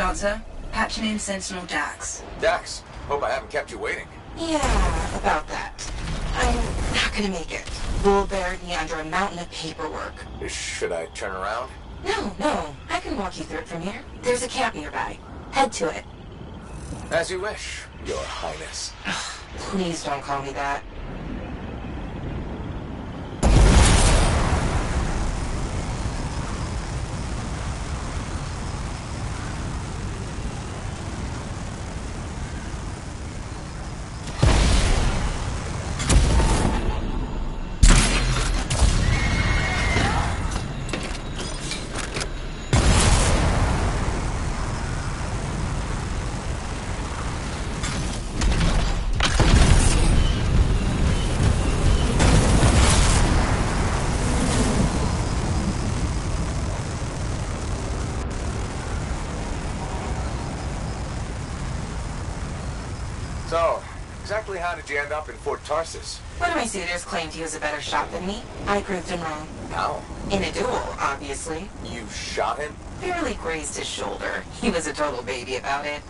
answer. Patching in Sentinel Dax. Dax, hope I haven't kept you waiting. Yeah, about that. I'm not gonna make it. Bull buried me under a mountain of paperwork. Should I turn around? No. I can walk you through it from here. There's a camp nearby. Head to it. As you wish, Your Highness. Please don't call me that. So, exactly how did you end up in Fort Tarsus? One of my suitors claimed he was a better shot than me. I proved him wrong. How? In a duel, obviously. You shot him? Barely grazed his shoulder. He was a total baby about it.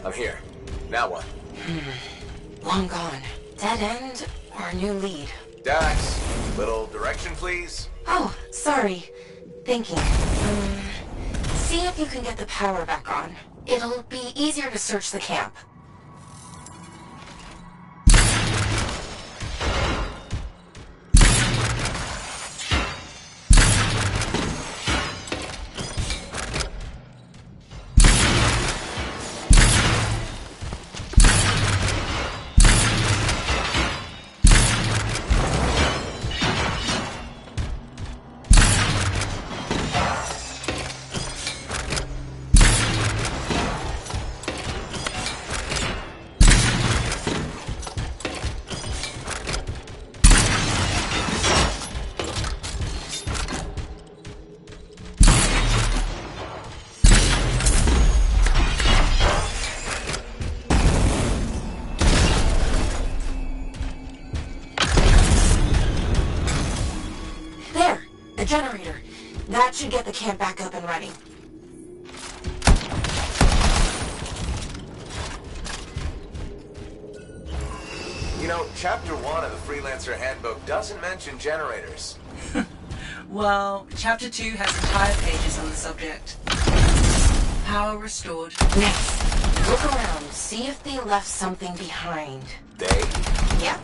I'm here. Now what? Long gone. Dead end or a new lead? Dax, little direction, please? Oh, sorry. Thinking. See if you can get the power back on. It'll be easier to search the camp. Generator. That should get the camp back up and running. You know, Chapter 1 of the Freelancer Handbook doesn't mention generators. Well, Chapter 2 has entire pages on the subject. Power restored. Next, look around. See if they left something behind. They? Yeah.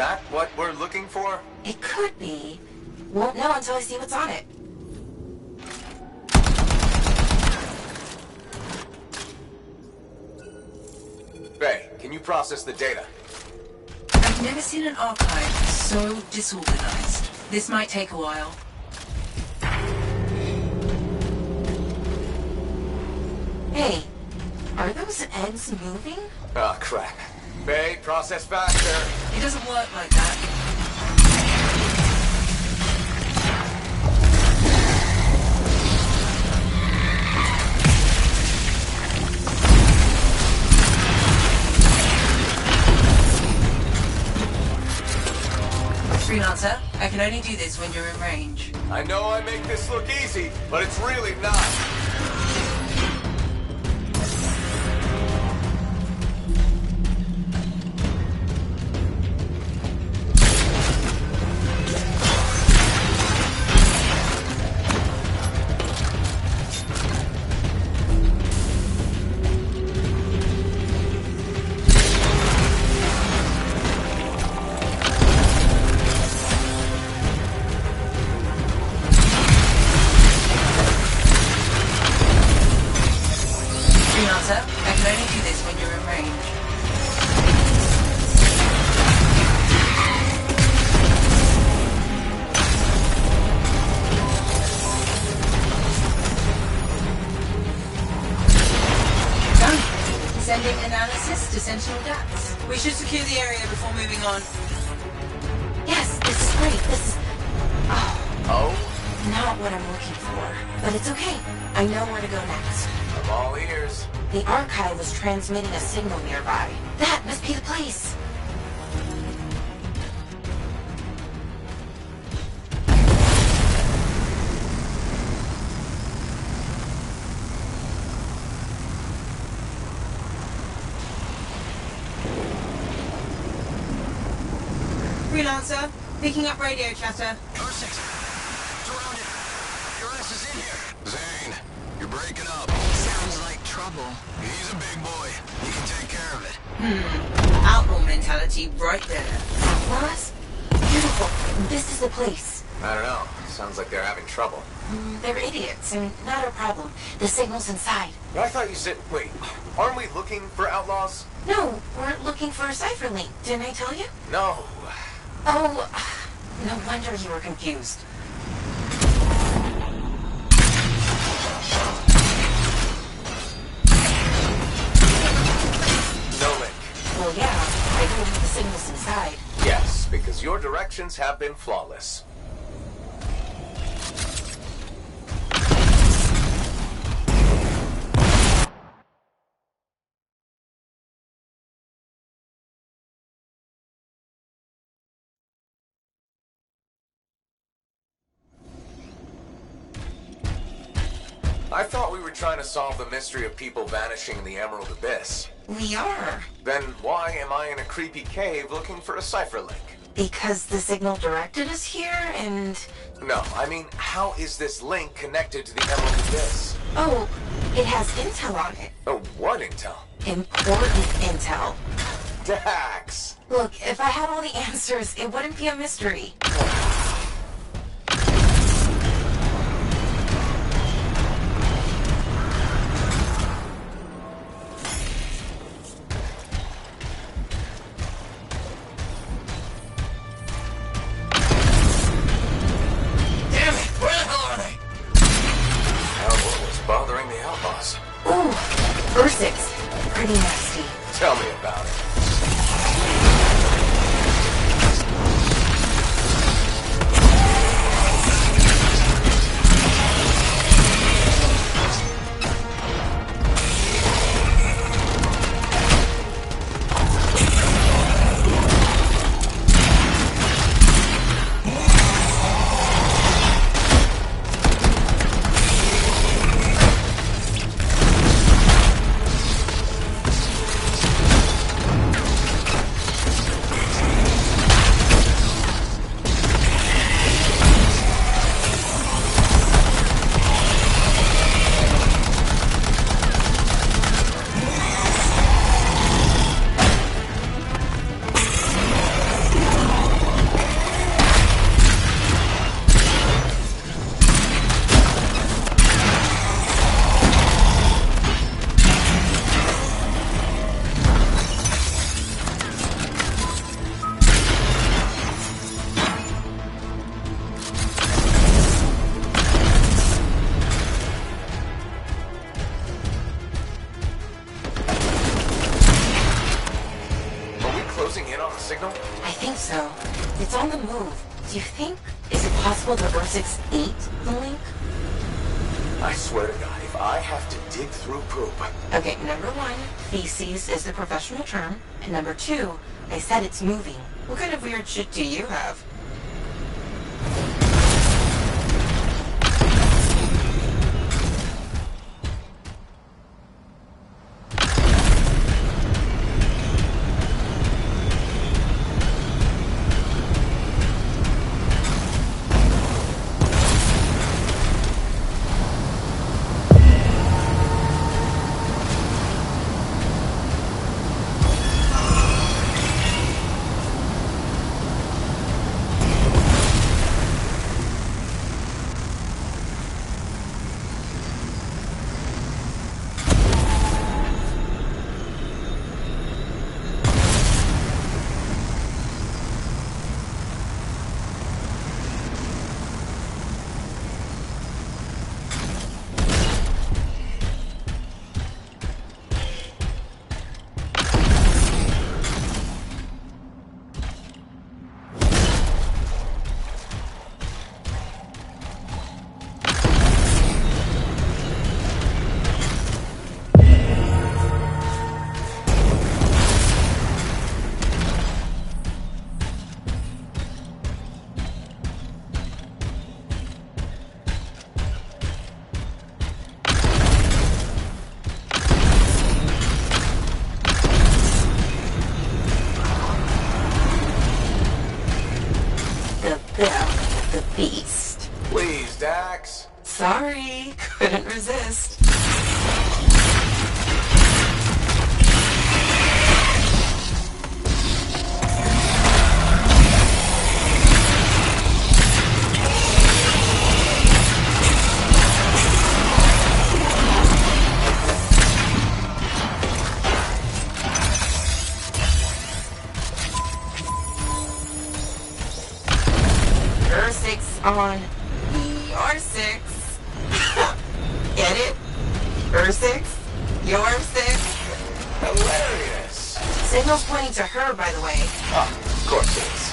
that what we're looking for? It could be. Won't know until I see what's on it. Faye, can you process the data? I've never seen an archive so disorganized. This might take a while. Hey, are those eggs moving? Oh, crap. Faye, process faster. It doesn't work like that. Freelancer, I can only do this when you're in range. I know I make this look easy, but it's really not. I can only do this when you're in range. Done. Sending analysis to Sentinel DATs. We should secure the area before moving on. Yes, this is great. This is... Oh? Not what I'm looking for. But it's okay. I know where to go next. I'm all ears. The archive was transmitting a signal nearby. That must be the place. Freelancer, picking up radio chatter. R6, surrounded. Your ass is in here. Zane, you're breaking up. Sounds like trouble. He's a big boy. He can take care of it. Outlaw mentality right there. Outlaws? Beautiful. This is the place. I don't know. Sounds like they're having trouble. They're idiots, and not our problem. The signal's inside. I thought you said... Wait, aren't we looking for outlaws? No, we're looking for a cipher link. Didn't I tell you? No. Oh, no wonder you were confused. No link. Well, yeah, I believe the signal's inside. Yes, because your directions have been flawless. I thought we were trying to solve the mystery of people vanishing in the Emerald Abyss. We are. Then why am I in a creepy cave looking for a cipher link? Because the signal directed us here, and... No, I mean, how is this link connected to the Emerald Abyss? Oh, it has intel on it. Oh, what intel? Important intel. Dax! Look, if I had all the answers, it wouldn't be a mystery. Bothering the outlaws. Ooh, R6. Pretty nasty. Tell me about it. move, do you think... Is it possible the Ursix ate the link? I swear to God, if I have to dig through poop... Okay, number one, feces is the professional term. And number two, I said it's moving. What kind of weird shit do you have? The beast. Please, Dax. Sorry, couldn't resist. Ursix on your six. Get it? Ursix? Your six? Hilarious. Signal's pointing to her, by the way. Oh, of course it is.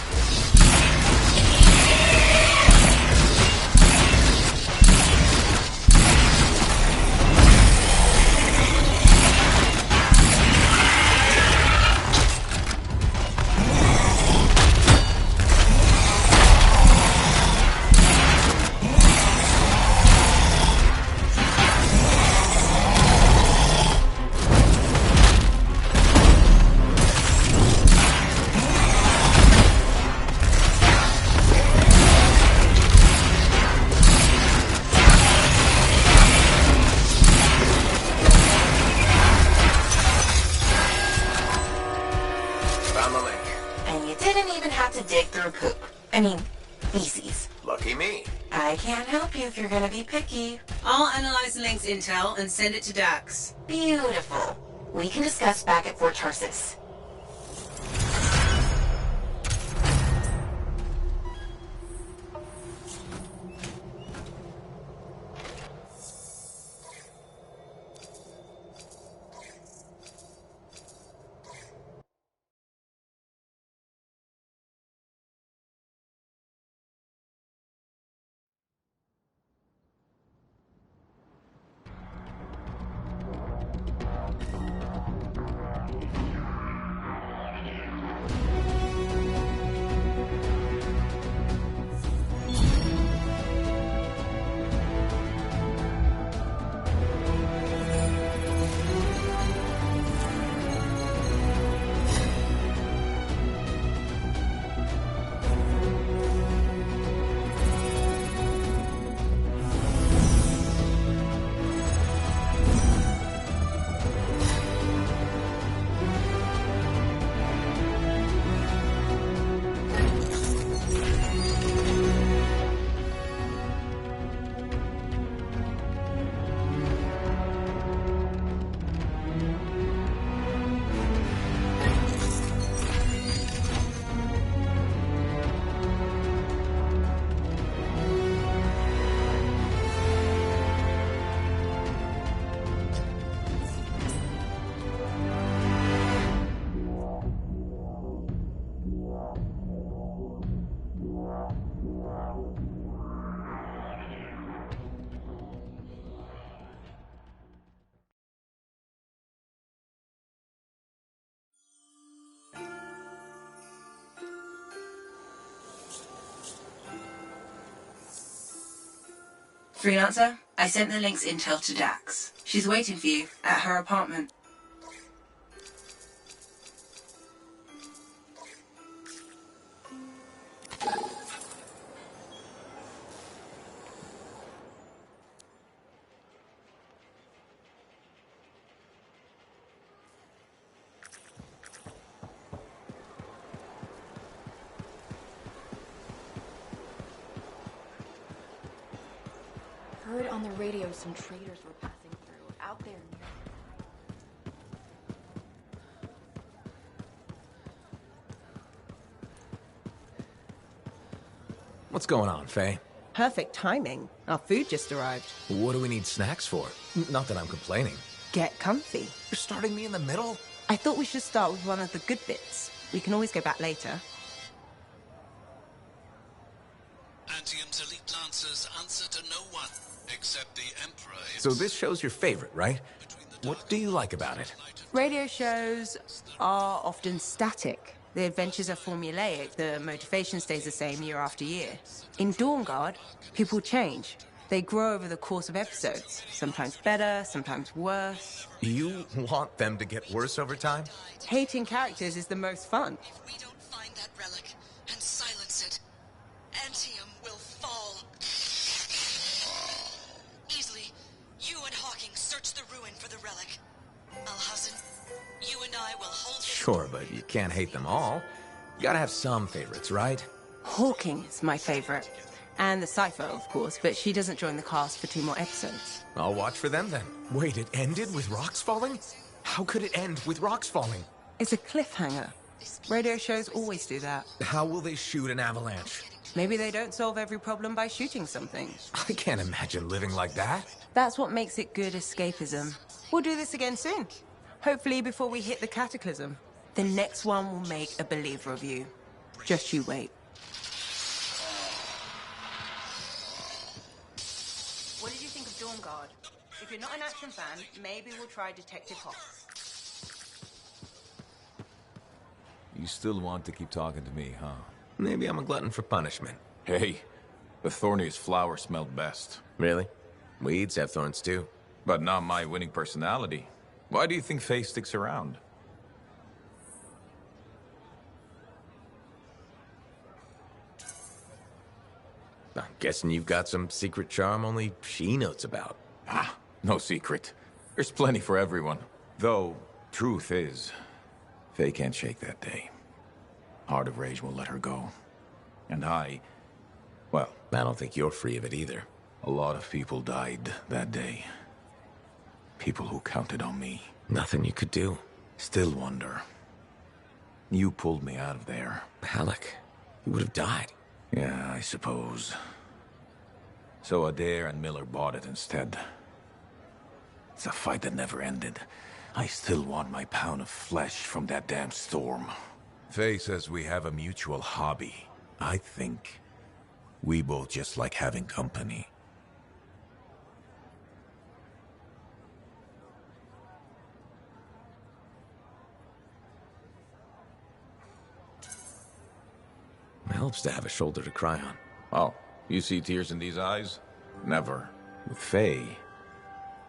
And you didn't even have to dig through poop. I mean, feces. Lucky me. I can't help you if you're gonna be picky. I'll analyze Link's intel and send it to Dax. Beautiful. We can discuss back at Fort Tarsis. Freelancer, I sent the link's intel to Dax. She's waiting for you at her apartment. Heard on the radio some traders were passing through out there near. What's going on, Faye? Perfect timing. Our food just arrived. What do we need snacks for? Not that I'm complaining. Get comfy. You're starting me in the middle? I thought we should start with one of the good bits. We can always go back later. Antium's elite lancers answer to no one except the Emperor. So this show's your favorite, right? What do you like about it? Radio shows are often static. The adventures are formulaic. The motivation stays the same year after year. In Dawn Guard, people change. They grow over the course of episodes. Sometimes better, sometimes worse. You want them to get worse over time? Hating characters is the most fun. If we don't find that relic and silence it, Antium will fall. Easily, you and Hawking search the ruin for the relic. Alhassan, you and I will hold... Sure, but you can't hate them all. You gotta have some favorites, right? Hawking is my favorite. And the Cypher, of course, but she doesn't join the cast for 2 more episodes. I'll watch for them then. Wait, it ended with rocks falling? How could it end with rocks falling? It's a cliffhanger. Radio shows always do that. How will they shoot an avalanche? Maybe they don't solve every problem by shooting something. I can't imagine living like that. That's what makes it good escapism. We'll do this again soon. Hopefully before we hit the cataclysm. The next one will make a believer of you. Just you wait. What did you think of Dawn Guard? If you're not an action fan, maybe we'll try Detective Hawks. You still want to keep talking to me, huh? Maybe I'm a glutton for punishment. Hey, the thorniest flower smelled best. Really? Weeds have thorns too. But not my winning personality. Why do you think Faye sticks around? I'm guessing you've got some secret charm only she knows about. Ah, no secret. There's plenty for everyone. Though, truth is, Faye can't shake that day. Heart of Rage won't let her go. And well, I don't think you're free of it either. a lot of people died that day. People who counted on me. Nothing you could do. Still wonder. You pulled me out of there. Halleck, you would have died. Yeah, I suppose. So Adair and Miller bought it instead. It's a fight that never ended. I still want my pound of flesh from that damn storm. Faye says we have a mutual hobby. I think we both just like having company. It helps to have a shoulder to cry on. Oh, you see tears in these eyes? Never. With Faye,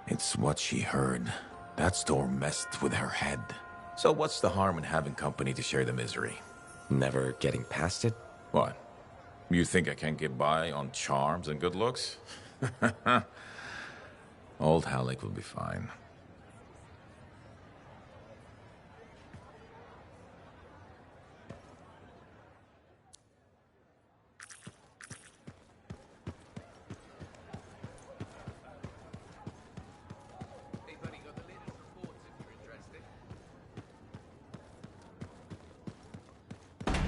it's what she heard. That storm messed with her head. So what's the harm in having company to share the misery? Never getting past it? What? You think I can't get by on charms and good looks? Old Halleck will be fine.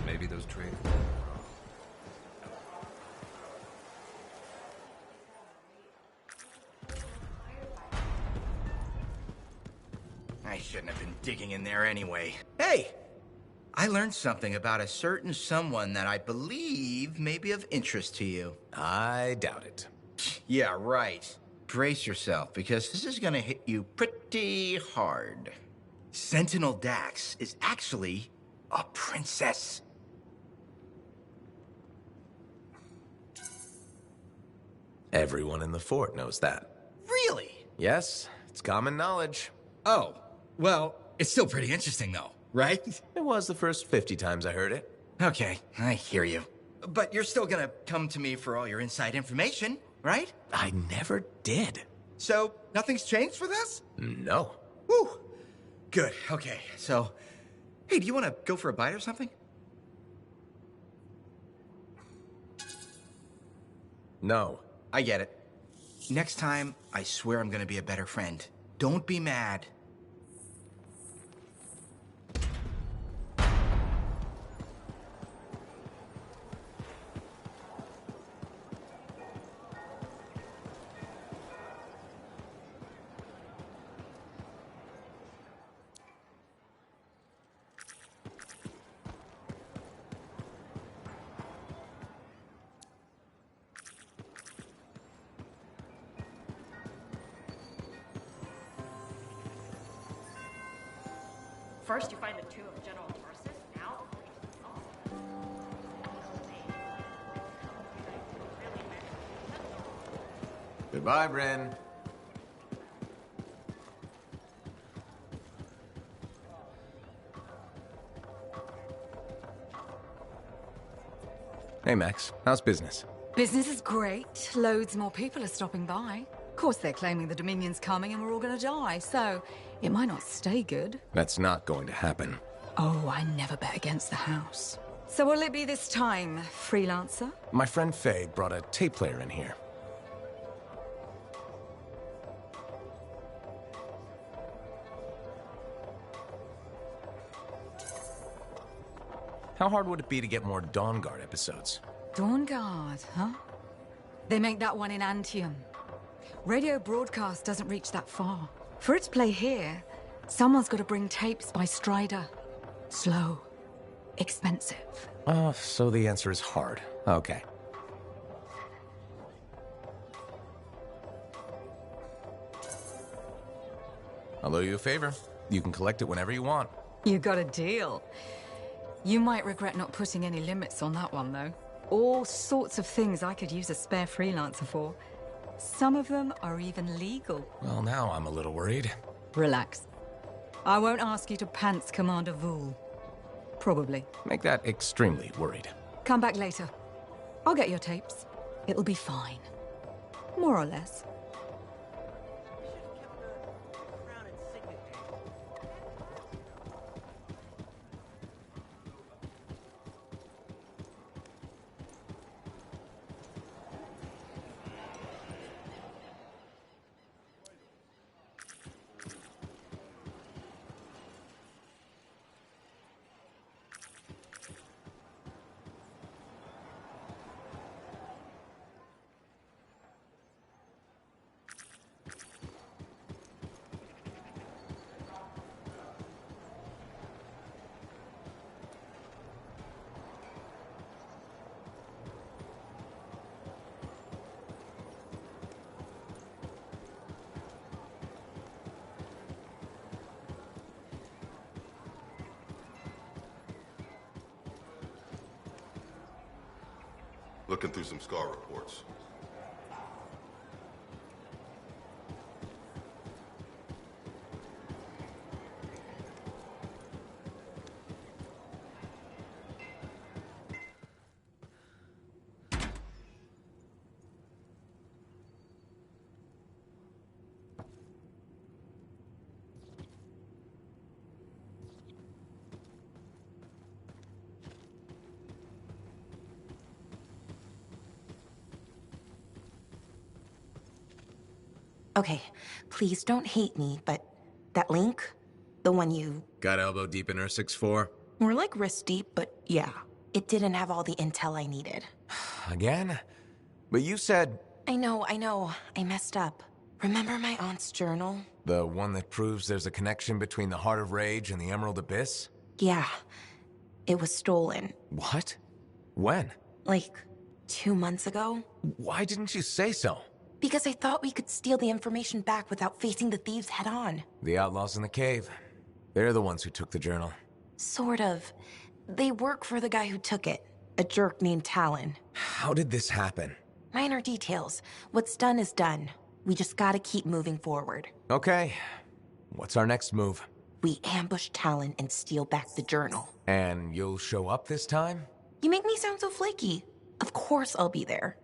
Maybe those trade. I shouldn't have been digging in there anyway. Hey! I learned something about a certain someone that I believe may be of interest to you. I doubt it. Yeah, right. Brace yourself, because this is gonna hit you pretty hard. Sentinel Dax is actually a princess. Everyone in the fort knows that. Really? Yes, it's common knowledge. Oh, well, it's still pretty interesting though, right? It was the first 50 times I heard it. Okay, I hear you. But you're still gonna come to me for all your inside information, right? I never did. So, nothing's changed with us? No. Whew. Good, okay, so... Hey, do you want to go for a bite or something? No. I get it. Next time, I swear I'm gonna be a better friend. Don't be mad. First, you find the tomb of General Tarsus. Now, Goodbye, Bryn. Hey, Max. How's business? Business is great. Loads more people are stopping by. Of course, they're claiming the Dominion's coming and we're all gonna die, so it might not stay good. That's not going to happen. Oh, I never bet against the house. So what'll it be this time, freelancer? My friend Faye brought a tape player in here. How hard would it be to get more Dawn Guard episodes? Dawn Guard, huh? They make that one in Anthem. Radio broadcast doesn't reach that far. For it to play here, someone's got to bring tapes by Strider. Slow. Expensive. Oh, so the answer is hard. Okay. I'll owe you a favor. You can collect it whenever you want. You got a deal. You might regret not putting any limits on that one, though. All sorts of things I could use a spare freelancer for. Some of them are even legal. Well, now I'm a little worried. Relax. I won't ask you to pants Commander Vool. Probably. Make that extremely worried. Come back later. I'll get your tapes. It'll be fine. More or less. Looking through some SCAR reports. Okay, please don't hate me, but that link, the one you... Got elbow deep in her 6'4"? More like wrist deep, but yeah. It didn't have all the intel I needed. Again? But you said... I know. I messed up. Remember my aunt's journal? The one that proves there's a connection between the Heart of Rage and the Emerald Abyss? Yeah. It was stolen. What? When? Like, 2 months ago? Why didn't you say so? Because I thought we could steal the information back without facing the thieves head on. The outlaws in the cave. They're the ones who took the journal. Sort of. They work for the guy who took it. A jerk named Talon. How did this happen? Minor details. What's done is done. We just gotta keep moving forward. Okay. What's our next move? We ambush Talon and steal back the journal. And you'll show up this time? You make me sound so flaky. Of course I'll be there.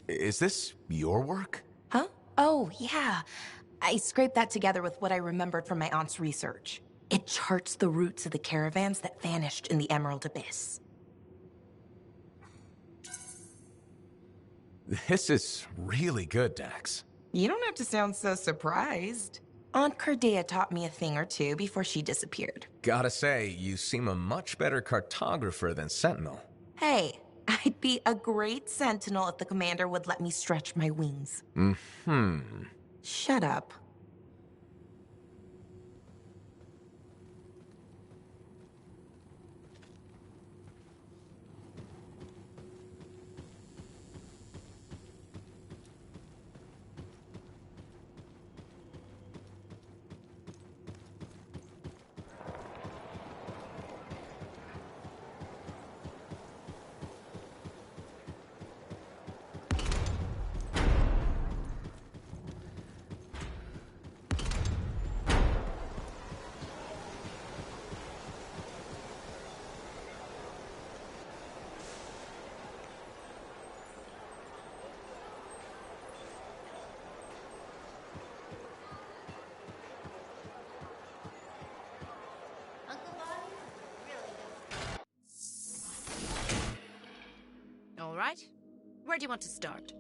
Is this your work? Huh? Oh, yeah. I scraped that together with what I remembered from my aunt's research. It charts the routes of the caravans that vanished in the Emerald Abyss. This is really good, Dax. You don't have to sound so surprised. Aunt Cordea taught me a thing or two before she disappeared. Gotta say, you seem a much better cartographer than Sentinel. Hey, I'd be a great sentinel if the commander would let me stretch my wings. Mm-hmm. Shut up. All right. Where do you want to start?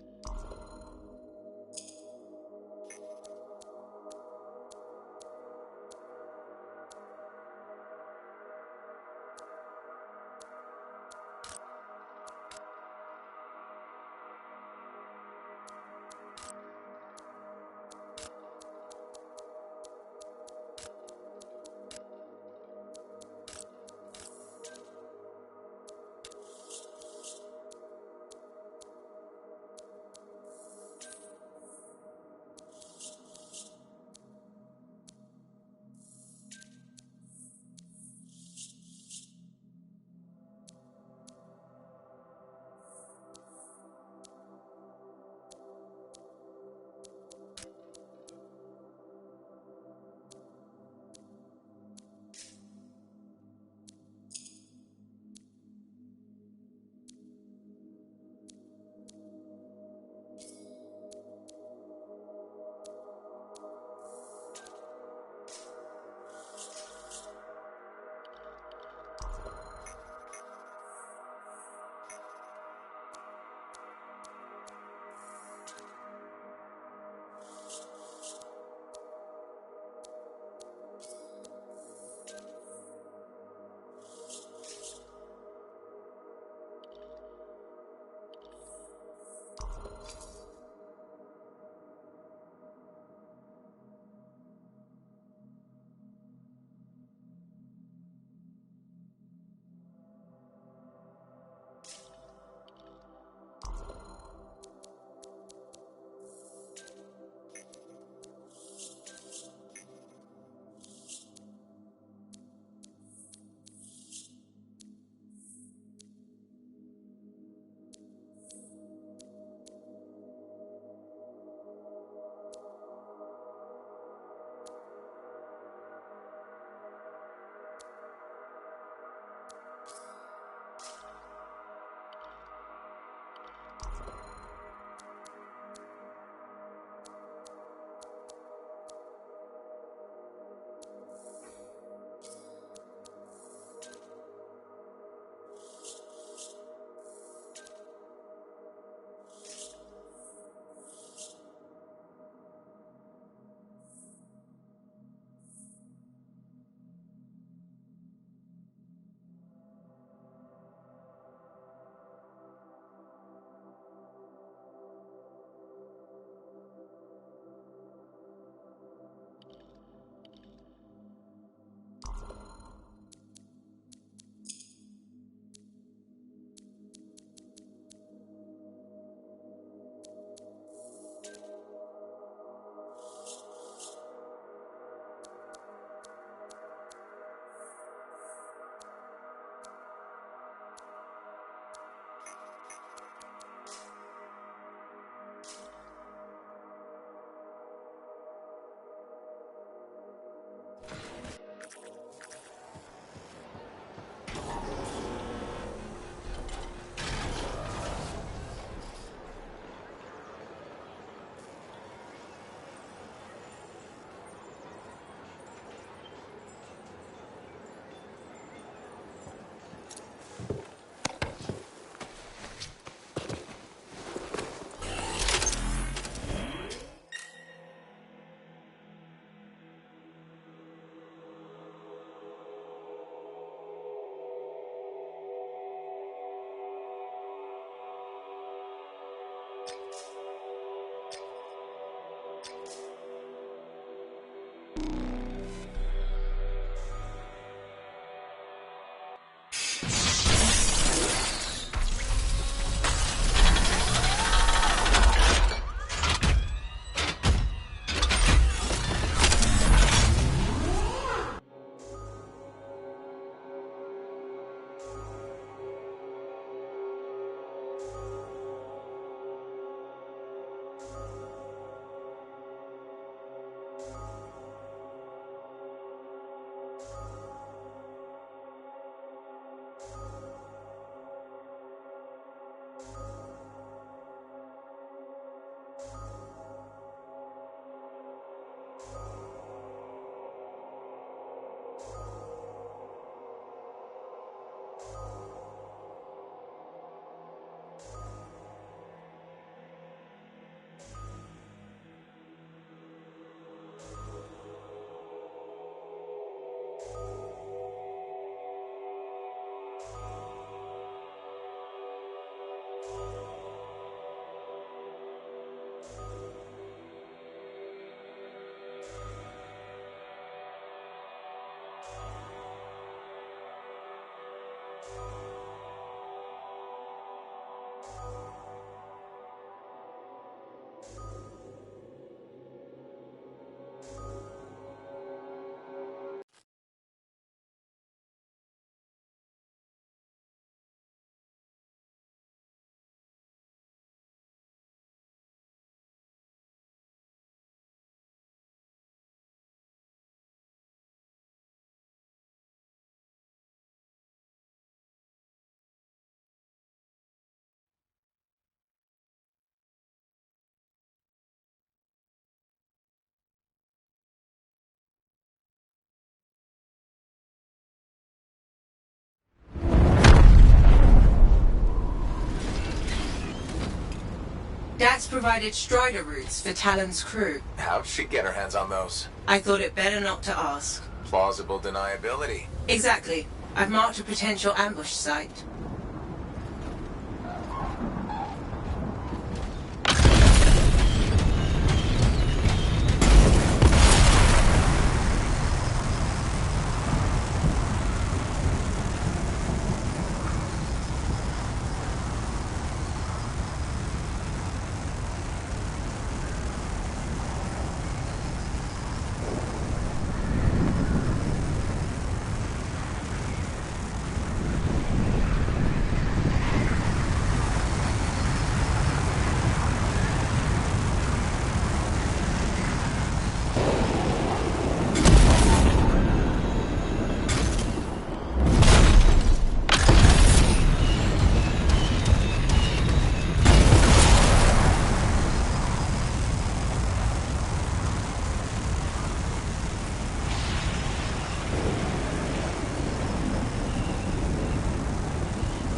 Dax provided Strider routes for Talon's crew. How'd she get her hands on those? I thought it better not to ask. Plausible deniability. Exactly. I've marked a potential ambush site.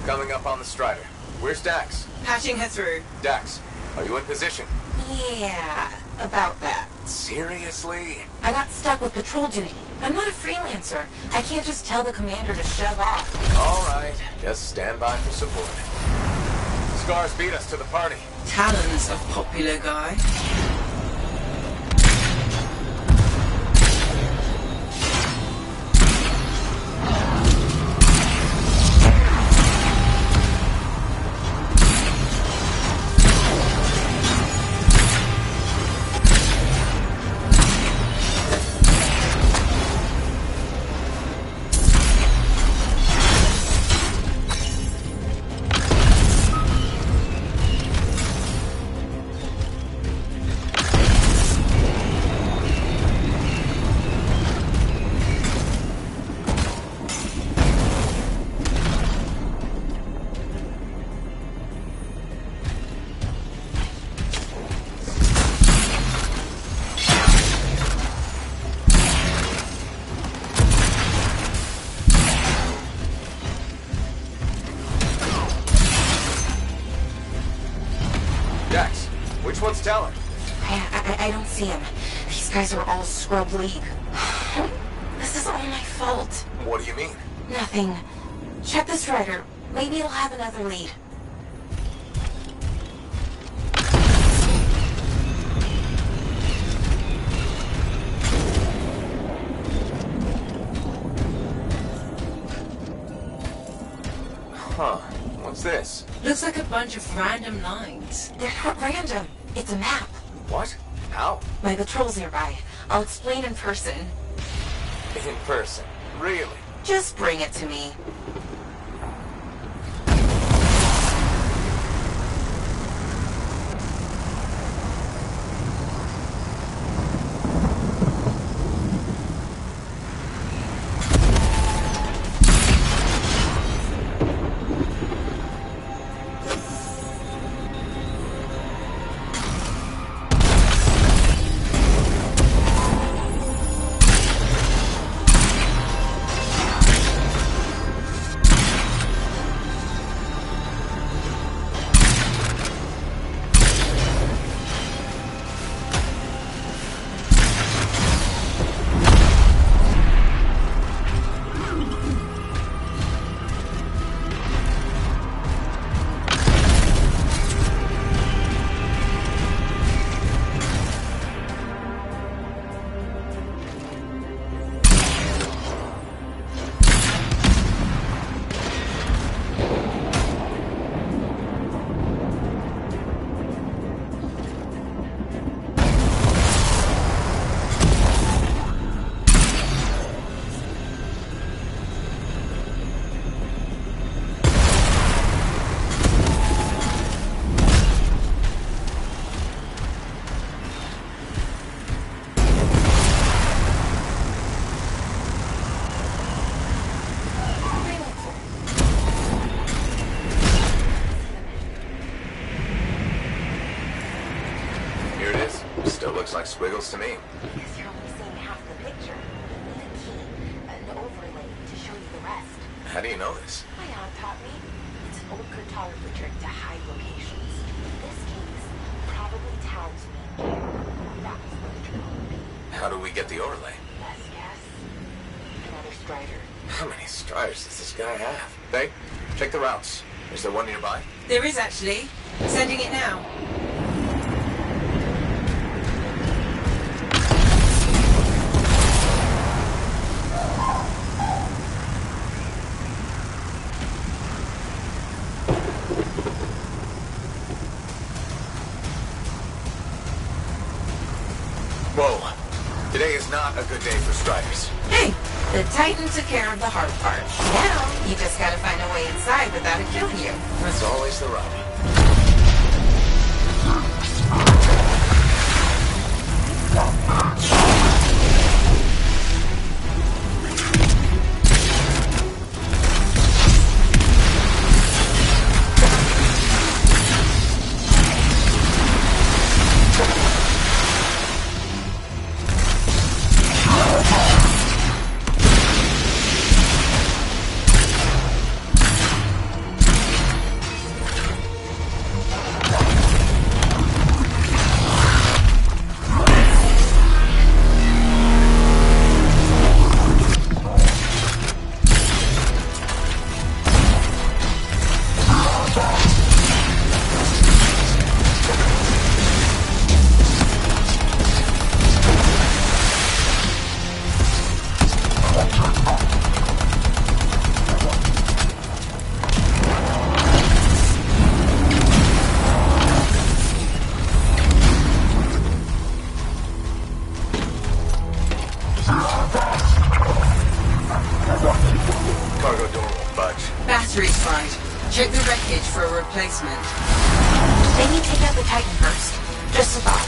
Coming up on the Strider. Where's Dax? Patching her through. Dax, are you in position? Yeah, about that. Seriously? I got stuck with patrol duty. I'm not a freelancer. I can't just tell the commander to shove off. All right, just stand by for support. Scars beat us to the party. Talon's a popular guy. Dax, which one's Talon? I don't see him. These guys are all scrub league. This is all my fault. What do you mean? Nothing. Check the Strider. Maybe it'll have another lead. Huh. What's this? Looks like a bunch of random lines. They're not random. It's a map. What? How? My patrol's nearby. I'll explain in person. In person. Really? Just bring it to me. Still looks like squiggles to me. Guess you're only seeing half the picture. Need a key, an overlay to show you the rest. How do you know this? My aunt taught me. It's an old cartography trick to hide locations. In this case, Cows mean care. That's the drill. How do we get the overlay? Best guess. Another Strider. How many Striders does this guy have? Hey, check the routes. Is there one nearby? There is actually. Sending it now. Whoa. Today is not a good day for Striders. Hey, the Titan took care of the hard part. Now, you just gotta find a way inside without it killing you. That's always the rub. Cargo door won't budge. Battery's fried. Check the wreckage for a replacement. Maybe take out the Titan first. Just a thought.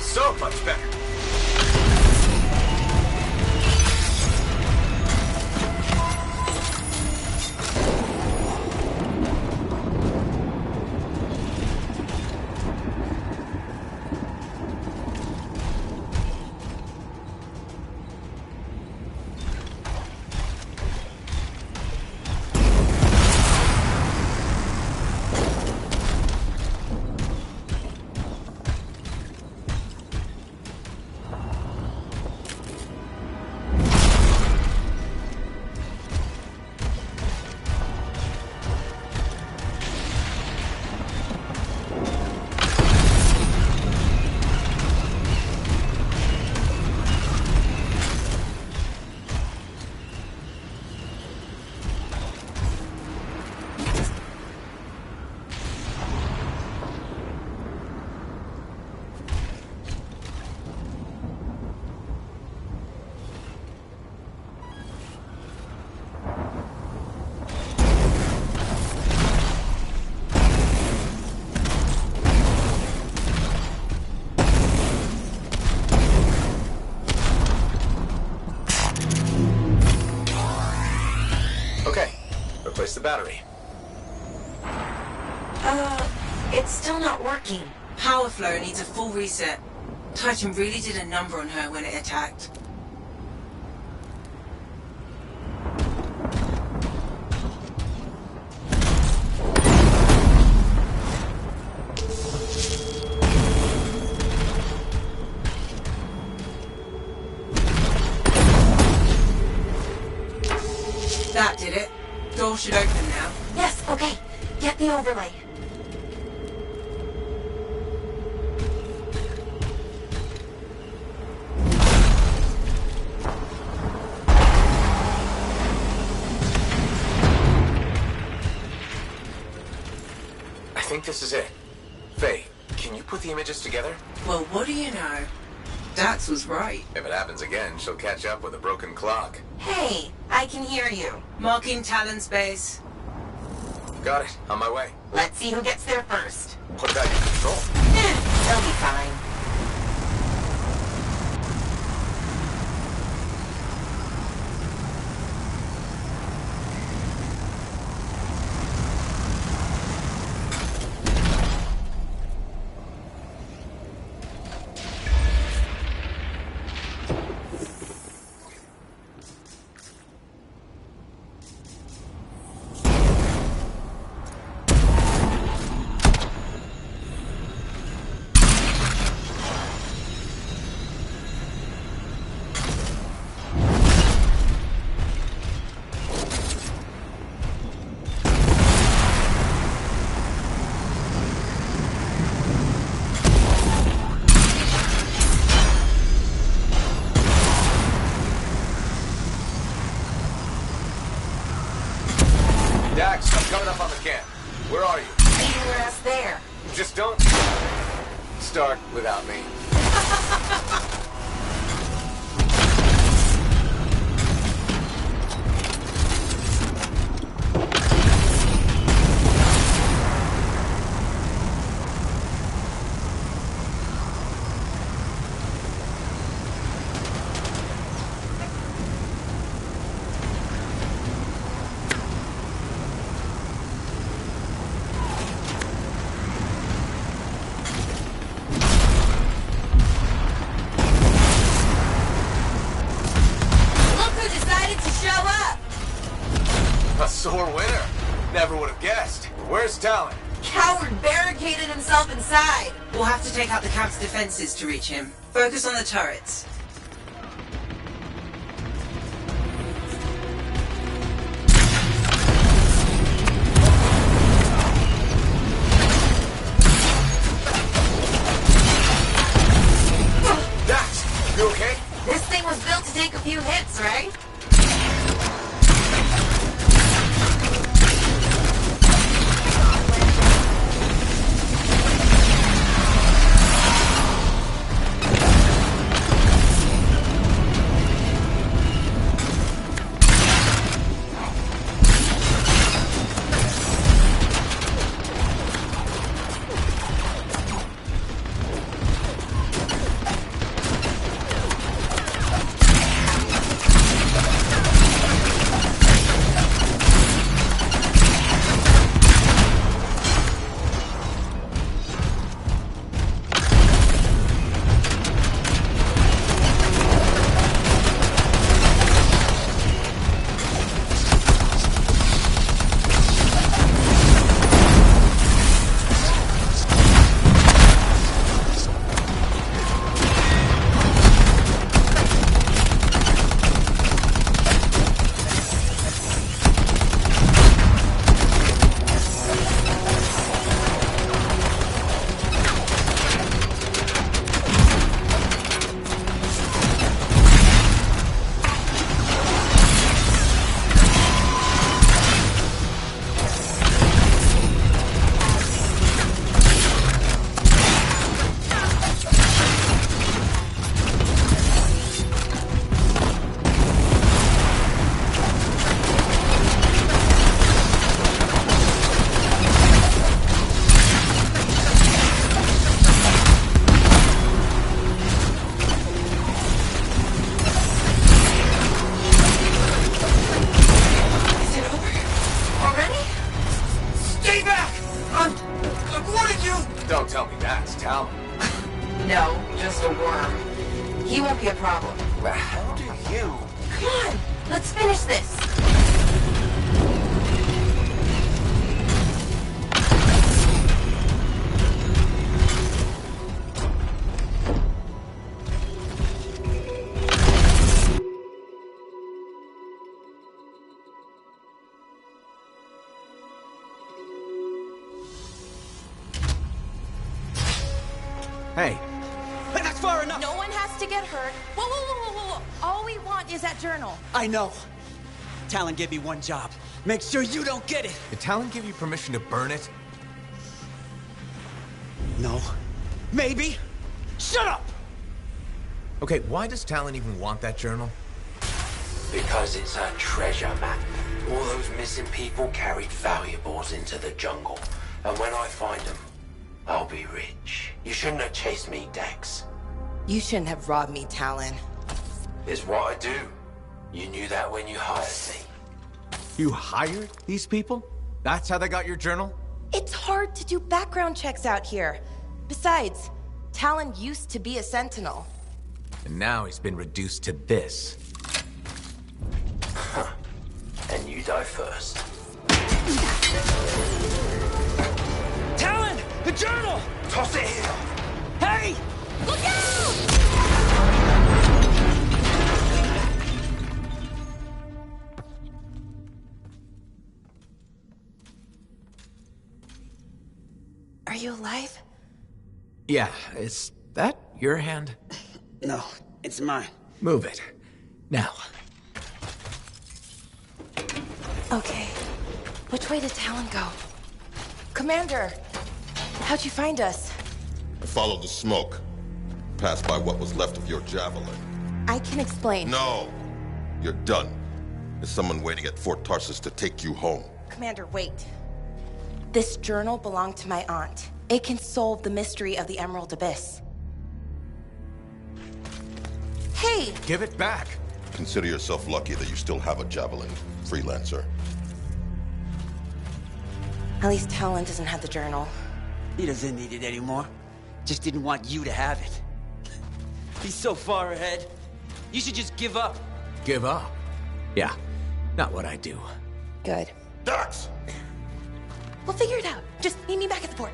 So much better. Replace the battery. It's still not working. Power flow needs a full reset. Titan really did a number on her when it attacked. That did it. Door should open now. Yes, okay. Get the overlay. I think this is it. Faye, can you put the images together? Well, what do you know? Dax was right. If it happens again, she'll catch up with a broken clock. Hey, I can hear you. Marking Talon's base. Got it. On my way. Let's see who gets there first. What about your control? They'll be fine. Dax, I'm coming up on the camp. Where are you? Leaving your ass there. Just don't start without me. A sore winner. Never would have guessed. Where's Talon? Coward barricaded himself inside. We'll have to take out the camp's defenses to reach him. Focus on the turrets. Dax, you okay? This thing was built to take a few hits, right? Don't tell me that's Talon. No, just a worm. He won't be a problem. How do you? Come on, let's finish this. Hey. Hey, that's far enough! No one has to get hurt. Whoa, whoa, whoa, whoa, whoa. All we want is that journal. I know. Talon gave me one job. Make sure you don't get it. Did Talon give you permission to burn it? No. Maybe. Shut up! Okay, why does Talon even want that journal? Because it's a treasure map. All those missing people carried valuables into the jungle. And when I find them, I'll be rich. You shouldn't have chased me, Dex. You shouldn't have robbed me, Talon. It's what I do. You knew that when you hired me. You hired these people? That's how they got your journal? It's hard to do background checks out here. Besides, Talon used to be a sentinel. And now he's been reduced to this. Huh. And you die first. Talon! The journal! Toss it here! Hey! Look out! Are you alive? Yeah, is that your hand? No, it's mine. Move it. Now. Okay. Which way did Talon go? Commander! How'd you find us? I followed the smoke. Passed by what was left of your javelin. I can explain. No! You're done. There's someone waiting at Fort Tarsus to take you home. Commander, wait. This journal belonged to my aunt. It can solve the mystery of the Emerald Abyss. Hey! Give it back! Consider yourself lucky that you still have a javelin, freelancer. At least Talon doesn't have the journal. He doesn't need it anymore. Just didn't want you to have it. He's so far ahead. You should just give up. Give up? Yeah, not what I do. Good. Dax! We'll figure it out. Just meet me back at the port.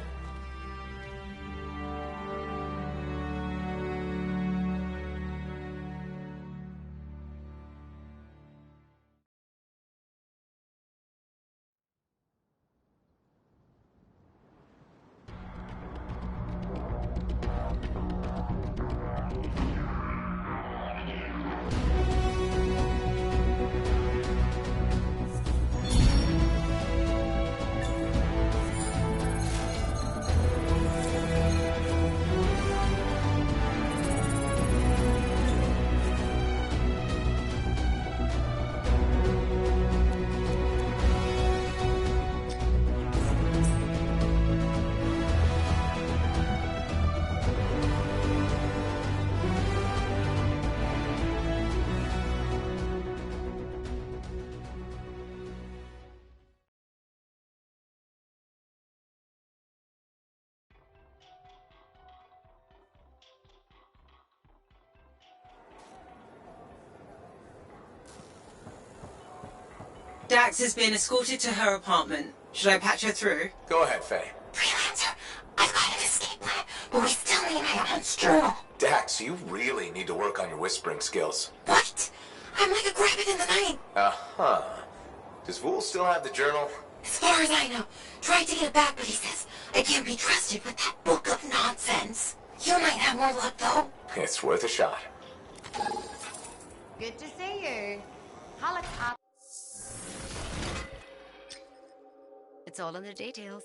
Dax has been escorted to her apartment. Should I patch her through? Go ahead, Faye. Freelancer, I've got an escape plan, but we still need my aunt's journal. Dax, you really need to work on your whispering skills. What? I'm like a rabbit in the night. Uh-huh. Does Vool still have the journal? As far as I know, tried to get it back, but he says I can't be trusted with that book of nonsense. You might have more luck, though. It's worth a shot. Good to see you. Helicopter. It's all in the details.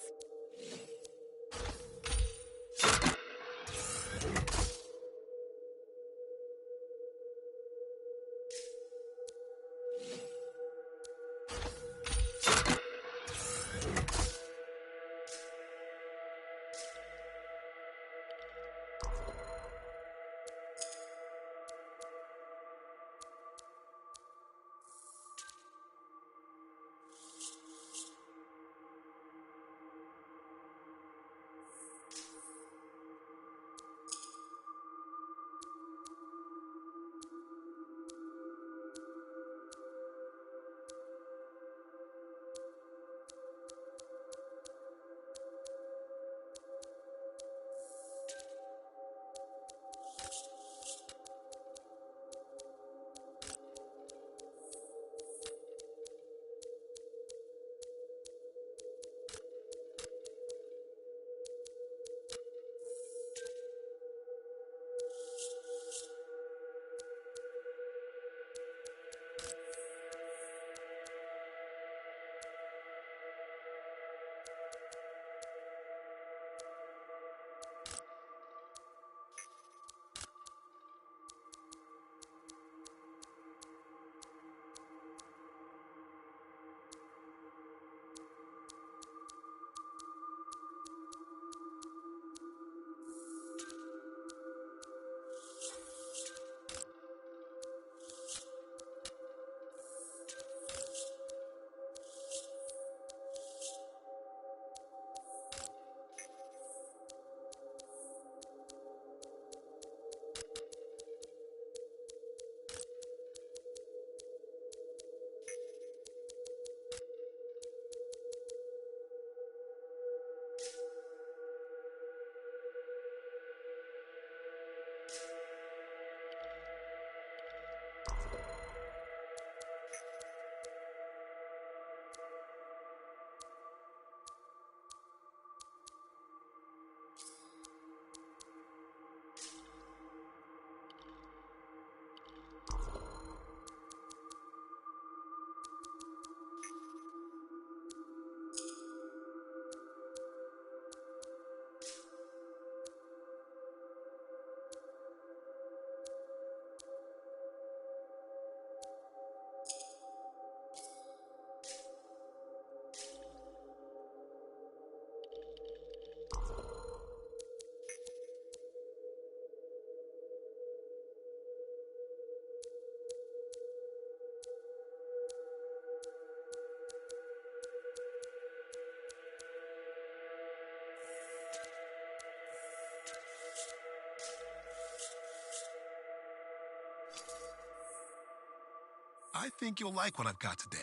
I think you'll like what I've got today.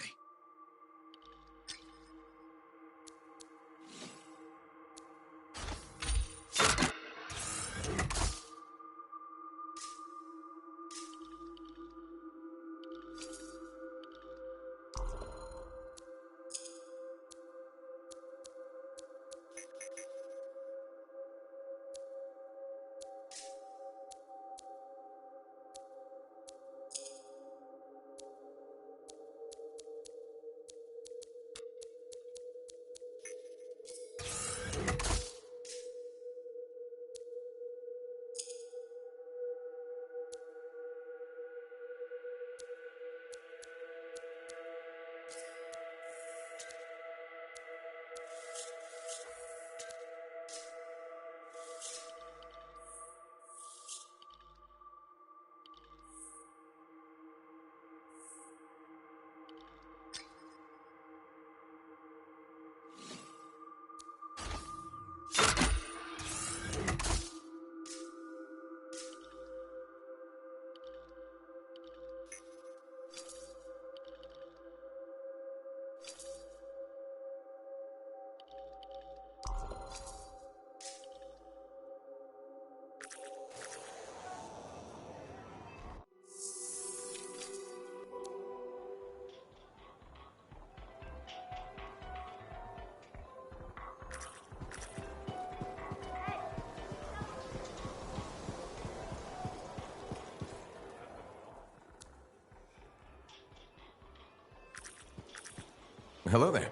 Hello there.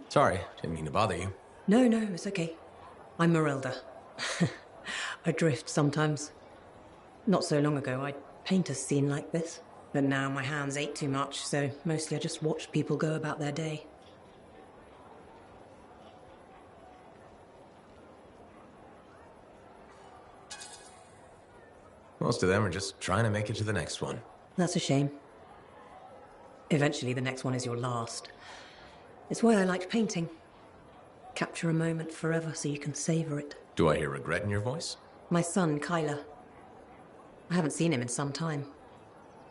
Sorry, didn't mean to bother you. No, it's okay. I'm Merelda. I drift sometimes. Not so long ago, I'd paint a scene like this. But now my hands ache too much, so mostly I just watch people go about their day. Most of them are just trying to make it to the next one. That's a shame. Eventually, the next one is your last. It's why I like painting. Capture a moment forever so you can savor it. Do I hear regret in your voice? My son, Kyler. I haven't seen him in some time.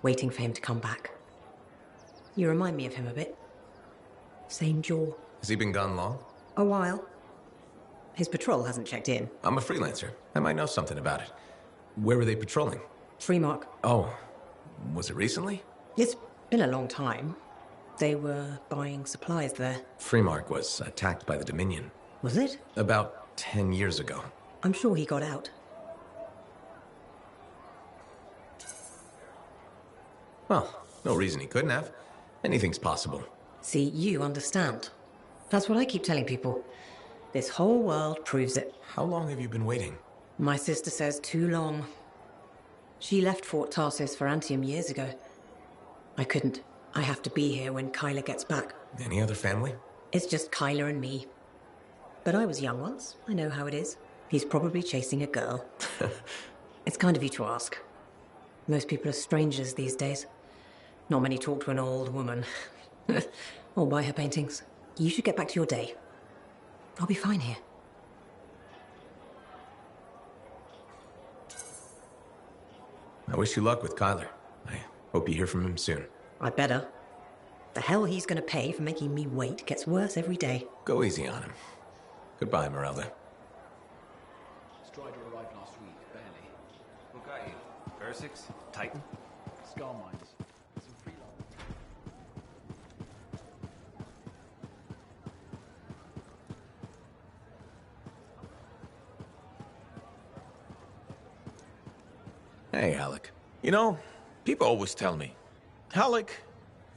Waiting for him to come back. You remind me of him a bit. Same jaw. Has he been gone long? A while. His patrol hasn't checked in. I'm a freelancer. I might know something about it. Where were they patrolling? Freemark. Oh, was it recently? It's been a long time. They were buying supplies there. Freemark was attacked by the Dominion. Was it? About 10 years ago. I'm sure he got out. Well, no reason he couldn't have. Anything's possible. See, you understand. That's what I keep telling people. This whole world proves it. How long have you been waiting? My sister says too long. She left Fort Tarsis for Anthem years ago. I couldn't. I have to be here when Kyler gets back. Any other family? It's just Kyler and me. But I was young once. I know how it is. He's probably chasing a girl. It's kind of you to ask. Most people are strangers these days. Not many talk to an old woman. Or buy her paintings. You should get back to your day. I'll be fine here. I wish you luck with Kyler. I hope you hear from him soon. I better. The hell he's gonna pay for making me wait gets worse every day. Go easy on him. Goodbye, Merelda. Strider arrived last week, barely. Who got you? Versix? Titan? Scar mines. Some freelance. Hey, Alec. You know, people always tell me, Alec,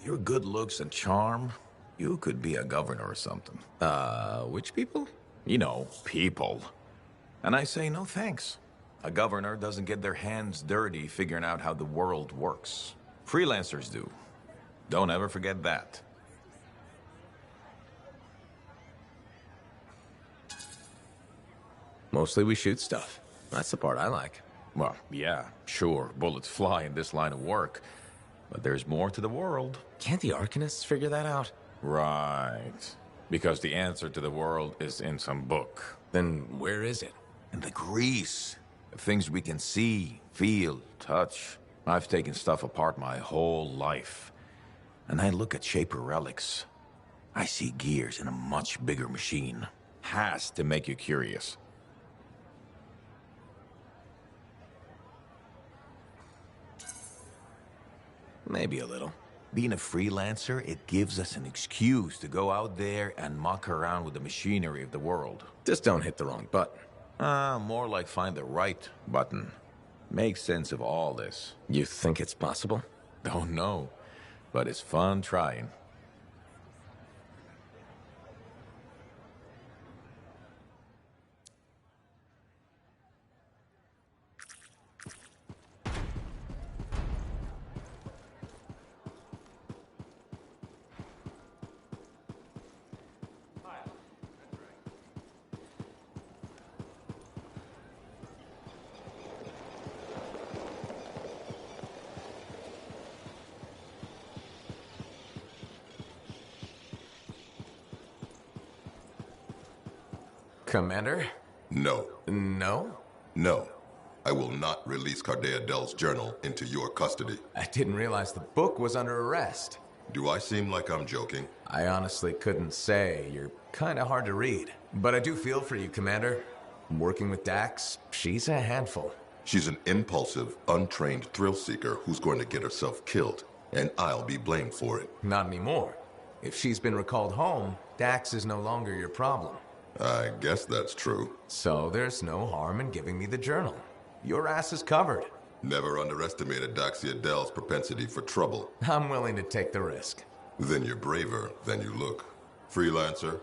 your good looks and charm, you could be a governor or something. Which people? You know, people. And I say no thanks. A governor doesn't get their hands dirty figuring out how the world works. Freelancers do. Don't ever forget that. Mostly we shoot stuff. That's the part I like. Well, yeah, sure, bullets fly in this line of work. But there's more to the world. Can't the Arcanists figure that out? Right. Because the answer to the world is in some book. Then where is it? In the grease. The things we can see, feel, touch. I've taken stuff apart my whole life. And I look at Shaper relics. I see gears in a much bigger machine. Has to make you curious. Maybe a little. Being a freelancer, it gives us an excuse to go out there and muck around with the machinery of the world. Just don't hit the wrong button. More like find the right button. Make sense of all this. You think it's possible? Don't know, but it's fun trying. Commander? No. No? No. I will not release Cardea Dell's journal into your custody. I didn't realize the book was under arrest. Do I seem like I'm joking? I honestly couldn't say. You're kind of hard to read. But I do feel for you, Commander. Working with Dax, she's a handful. She's an impulsive, untrained thrill seeker who's going to get herself killed, and I'll be blamed for it. Not anymore. If she's been recalled home, Dax is no longer your problem. I guess that's true. So there's no harm in giving me the journal. Your ass is covered. Never underestimated Daxia Dell's propensity for trouble. I'm willing to take the risk. Then you're braver than you look. Freelancer?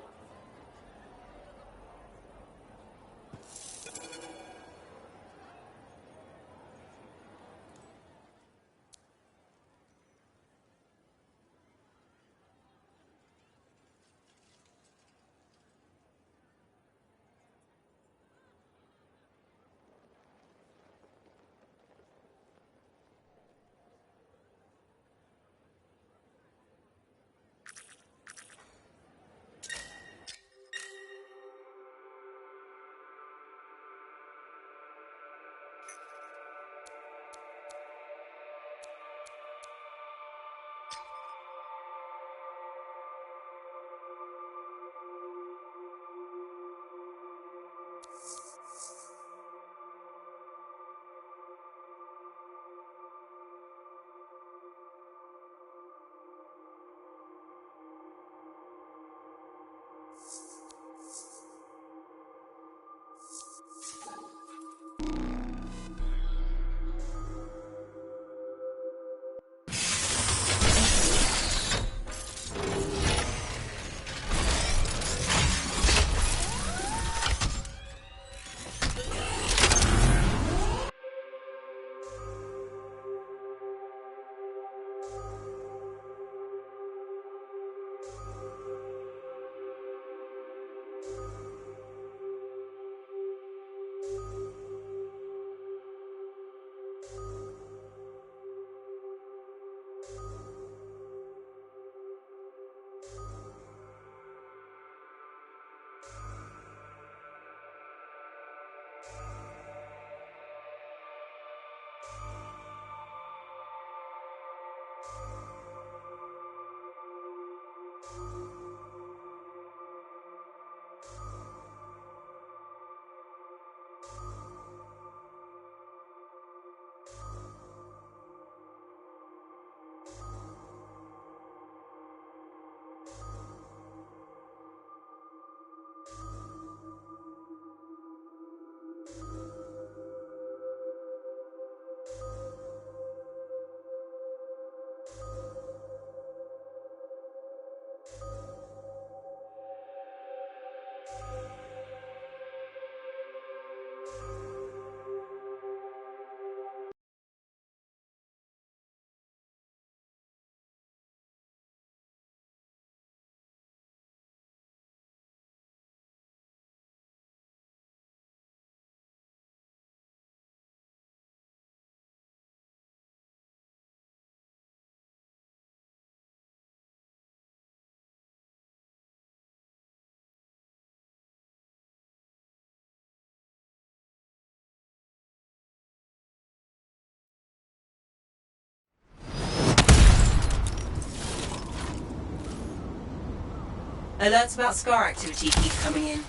Alerts about Scar activity keep coming in.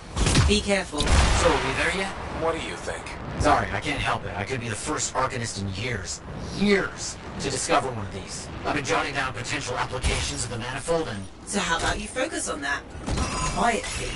Be careful. So are we there yet? What do you think? Sorry, I can't help it. I could be the first Arcanist in years, to discover one of these. I've been jotting down potential applications of the manifold and... So how about you focus on that? Quietly.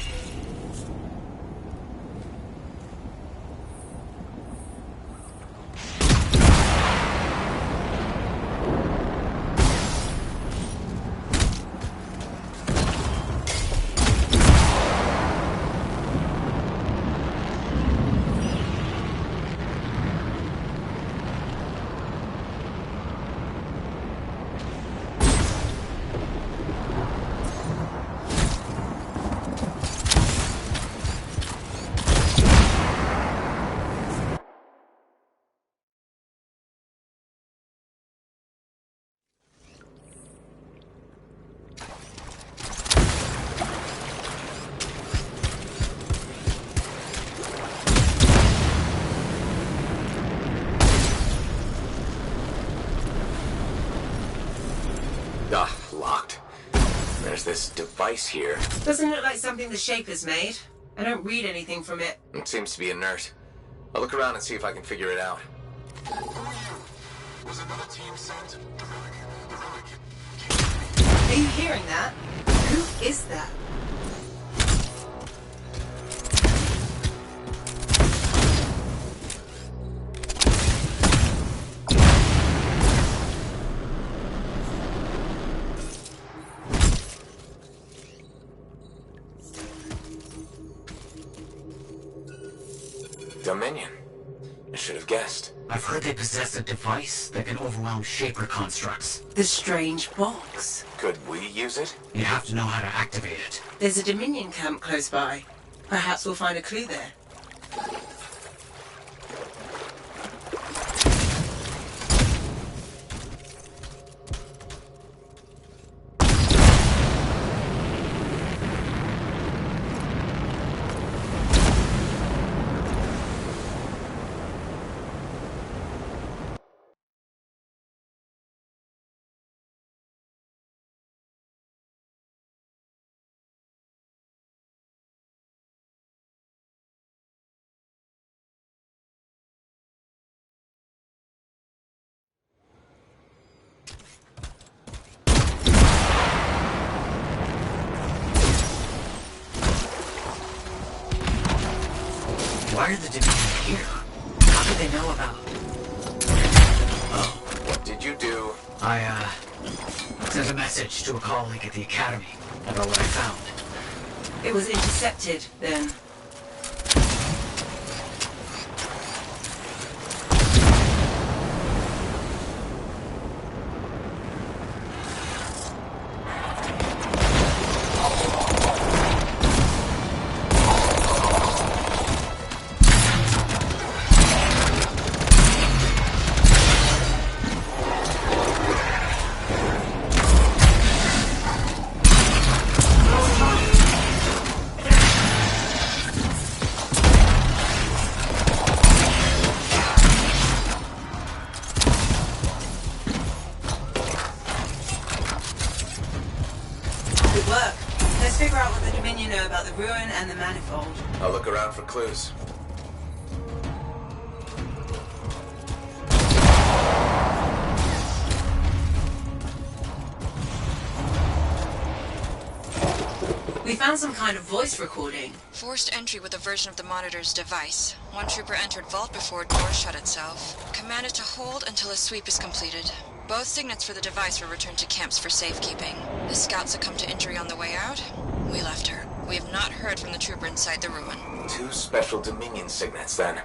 Locked. There's this device here. Doesn't look like something the Shaper's made. I don't read anything from it. It seems to be inert. I'll look around and see if I can figure it out. Was another team sent? Are you hearing that? Who is that? Dominion. I should have guessed. I've heard they possess a device that can overwhelm Shaper constructs. The strange box. Could we use it? You have to know how to activate it. There's a Dominion camp close by. Perhaps we'll find a clue there. Why are the Dominion here? How did they know about... Oh. What did you do? I, sent a message to a colleague at the Academy about what I found. It was intercepted, then. And the manifold. I'll look around for clues. We found some kind of voice recording. Forced entry with a version of the monitor's device. One trooper entered vault before a door shut itself. Commanded to hold until a sweep is completed. Both signets for the device were returned to camps for safekeeping. The scout succumbed to injury on the way out. We left her. We have not heard from the trooper inside the ruin. 2 special Dominion signets, then.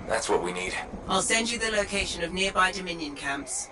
That's what we need. I'll send you the location of nearby Dominion camps.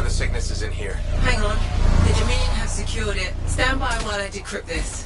the sickness is in here. Hang on. The Dominion have secured it. Stand by while I decrypt this.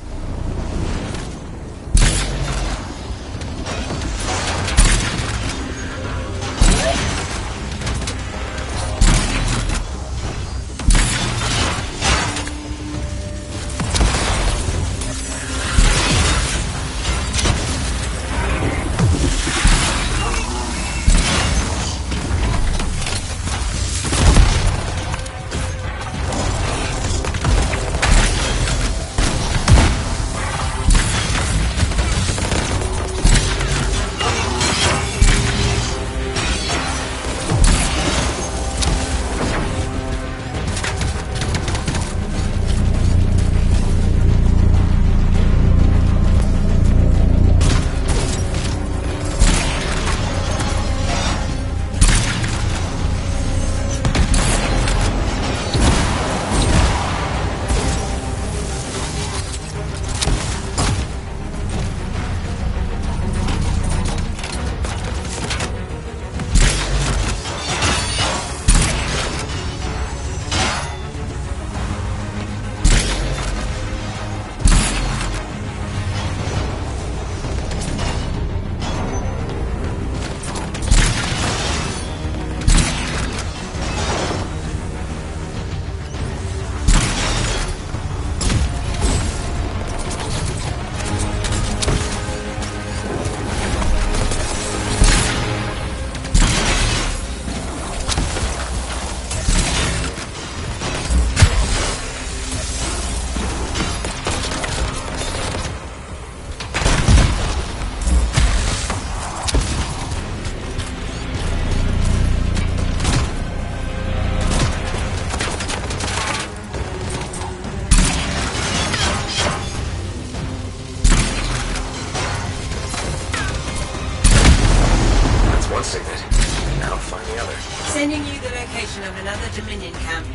Sending you the location of another Dominion camp.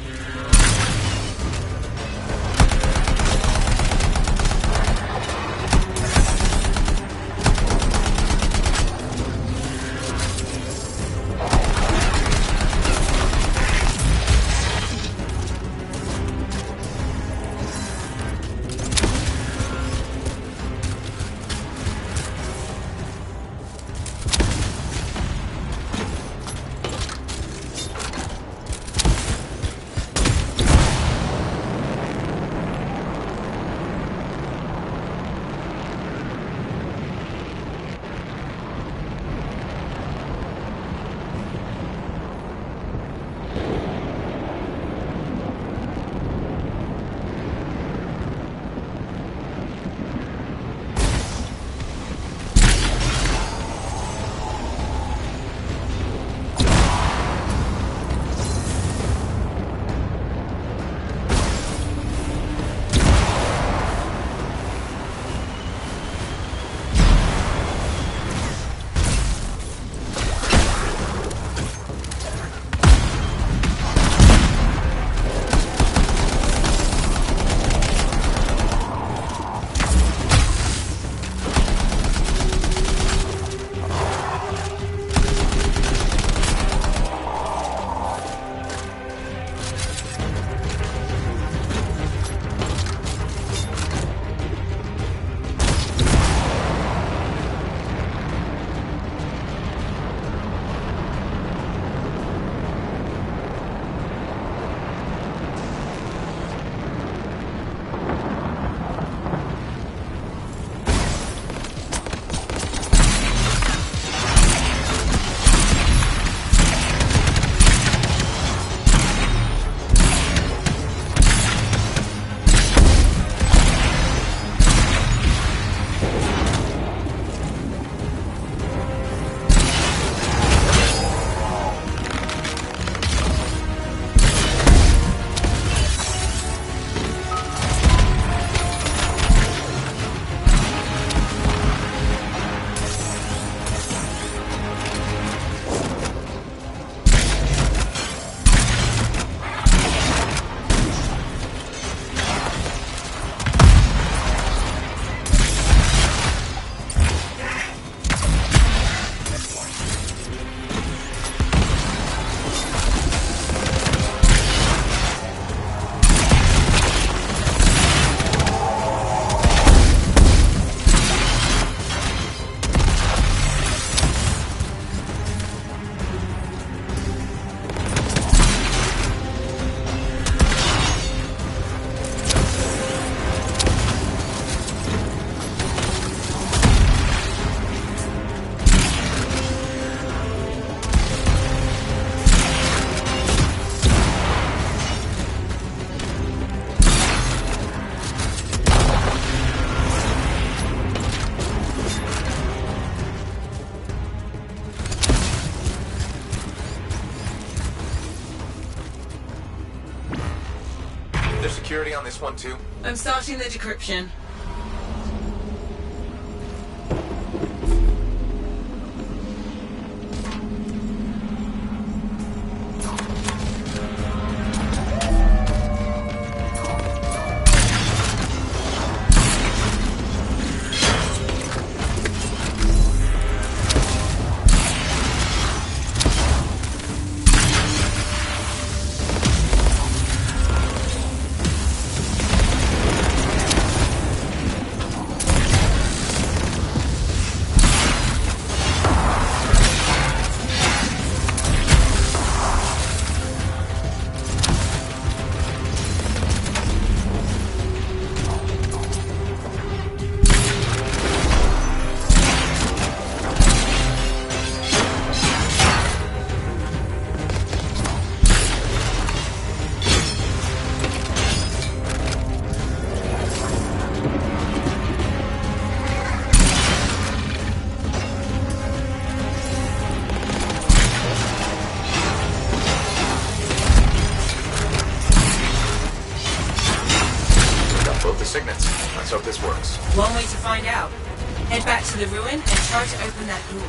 there security on this one too? I'm starting the decryption. Let's hope this works. One way to find out. Head back to the ruin and try to open that door.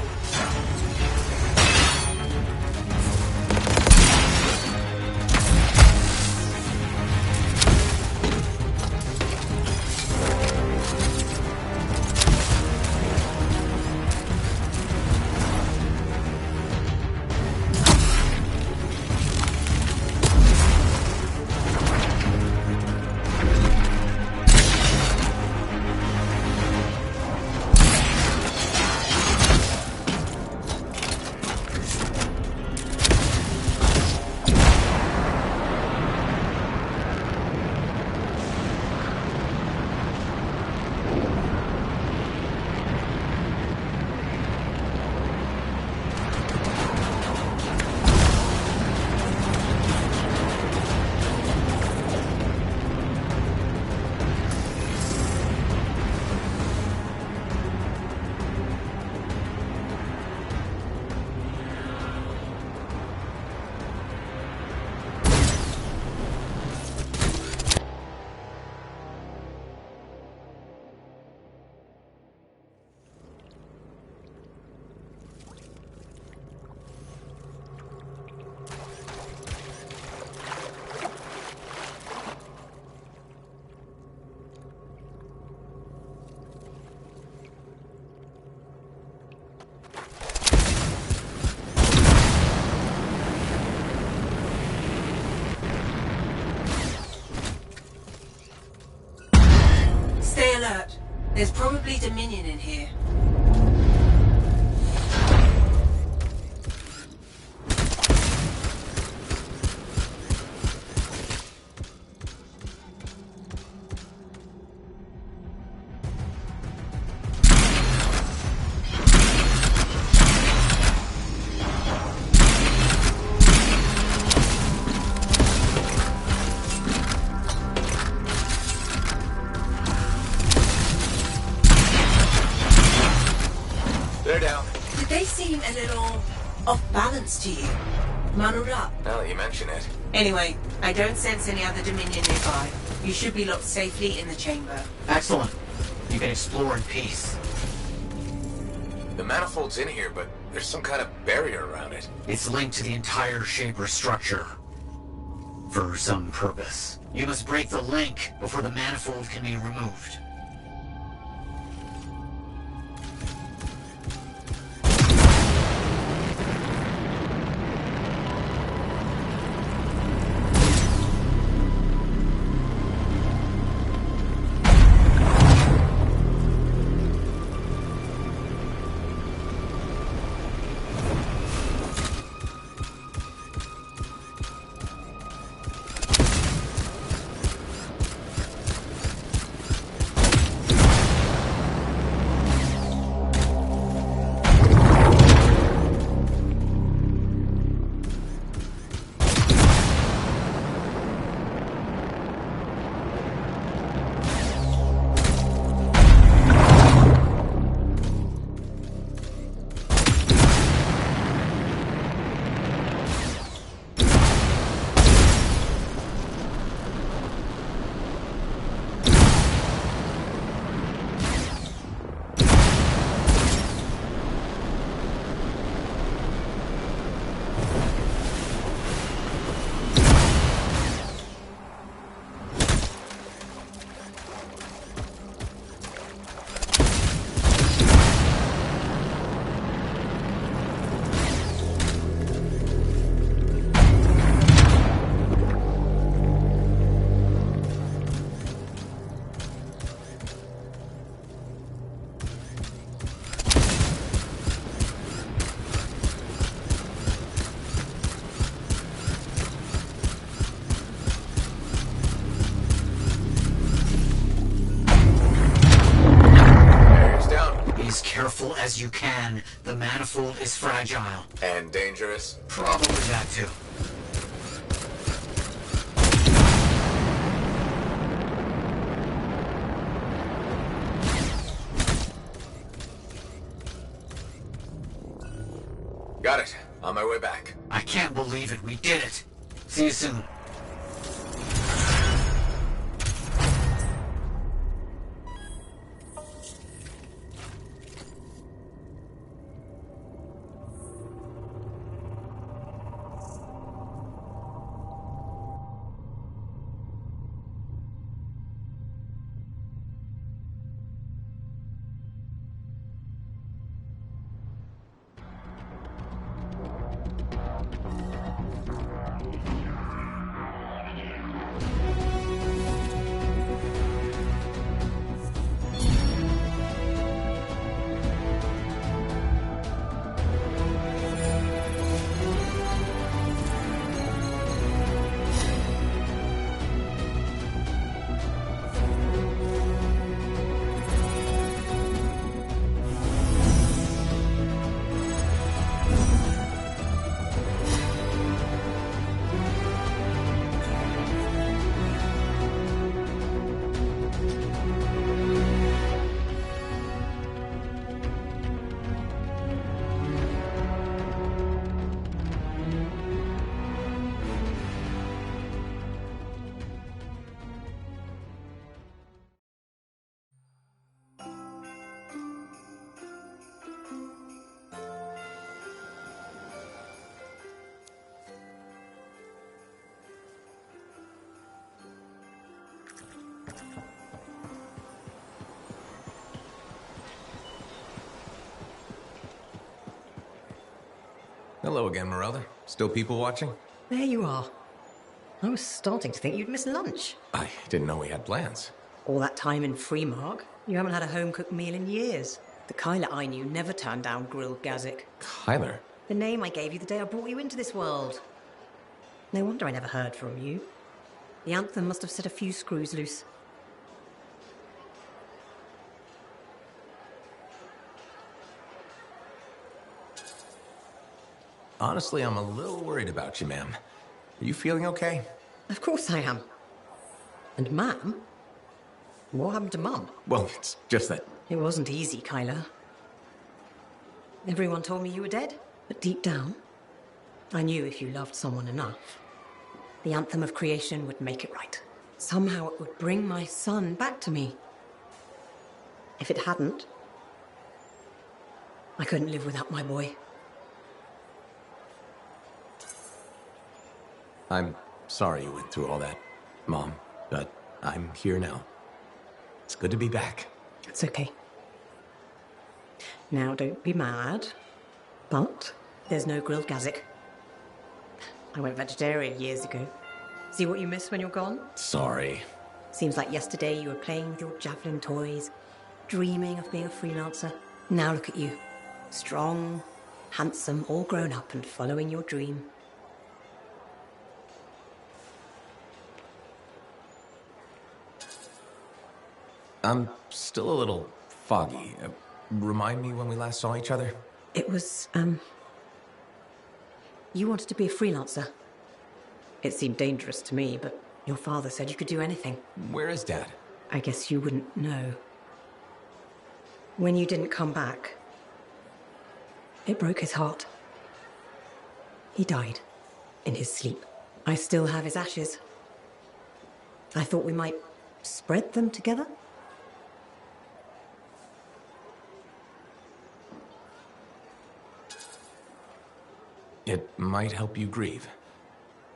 Stay alert. There's probably Dominion in here. They're down. Did they seem a little off balance to you? Muddled up? Now that you mention it. Anyway, I don't sense any other Dominion nearby. You should be locked safely in the chamber. Excellent. You can explore in peace. The manifold's in here, but there's some kind of barrier around it. It's linked to the entire Shaper structure. For some purpose. You must break the link before the manifold can be removed. as you can. The manifold is fragile. And dangerous? Probably that too. Got it. On my way back. I can't believe it. We did it. See you soon. Hello again, Merelda. Still people watching? There you are. I was starting to think you'd miss lunch. I didn't know we had plans. All that time in Freemark, you haven't had a home-cooked meal in years. The Kyler I knew never turned down grilled gazik. Kyler? The name I gave you the day I brought you into this world. No wonder I never heard from you. The Anthem must have set a few screws loose. Honestly, I'm a little worried about you, ma'am. Are you feeling okay? Of course I am. And Ma'am? What happened to Mum? Well, it's just that... It wasn't easy, Kyler. Everyone told me you were dead, but deep down, I knew if you loved someone enough, the Anthem of creation would make it right. Somehow it would bring my son back to me. If it hadn't, I couldn't live without my boy. I'm sorry you went through all that, Mom, but I'm here now. It's good to be back. It's okay. Now, don't be mad, but there's no grilled gazik. I went vegetarian years ago. See what you miss when you're gone? Sorry. Seems like yesterday you were playing with your javelin toys, dreaming of being a freelancer. Now look at you. Strong, handsome, all grown up and following your dream. I'm still a little foggy. Remind me when we last saw each other? It was, you wanted to be a freelancer. It seemed dangerous to me, but your father said you could do anything. Where is Dad? I guess you wouldn't know. When you didn't come back, it broke his heart. He died in his sleep. I still have his ashes. I thought we might spread them together. It might help you grieve.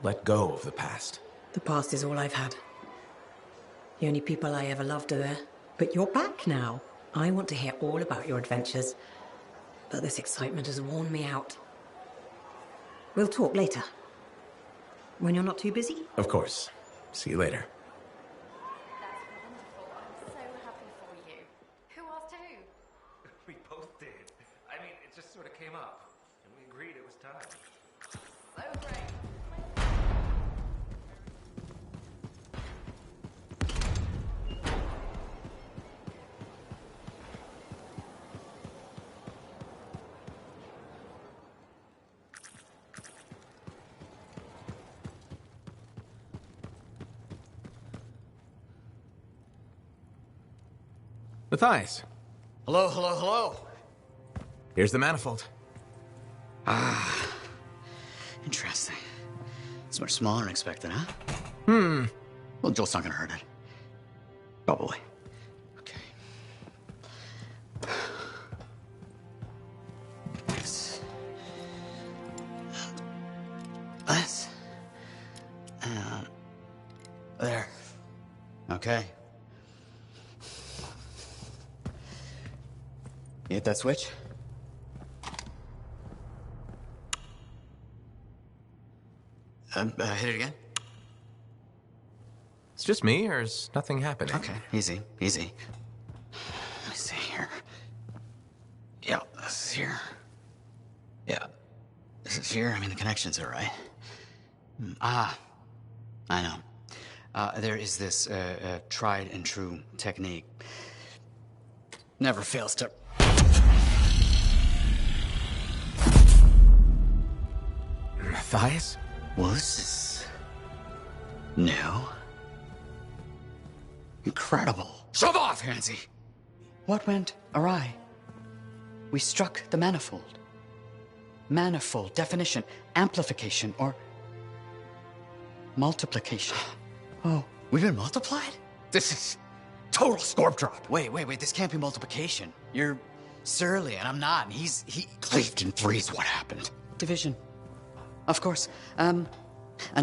Let go of the past. The past is all I've had. The only people I ever loved are there. But you're back now. I want to hear all about your adventures. But this excitement has worn me out. We'll talk later. When you're not too busy? Of course. See you later. I'm so happy for you. Who asked who? We both did. I mean, it just sort of came up, and we agreed it was time. So great. Matthias. Hello, hello, hello. Here's the manifold. Ah, interesting. It's much smaller than expected, huh? Well, Joel's not gonna hurt it. Probably. Okay. This. This. And there. Okay. You hit that switch? Hit it again? It's just me, or is nothing happening? Okay, easy, easy. Let me see here. Yeah, this is here. Yeah, this is here. I mean, the connections are right. I know. There is this tried and true technique. Never fails to... Matthias? Well, this is... new. Incredible. Shove off, Hansi! What went awry? We struck the manifold. Manifold, definition, amplification, or multiplication. Oh, we've been multiplied? This is total scorp drop. Wait, this can't be multiplication. You're surly, and I'm not, and he cleaved and freeze. What happened? Division. Of course. An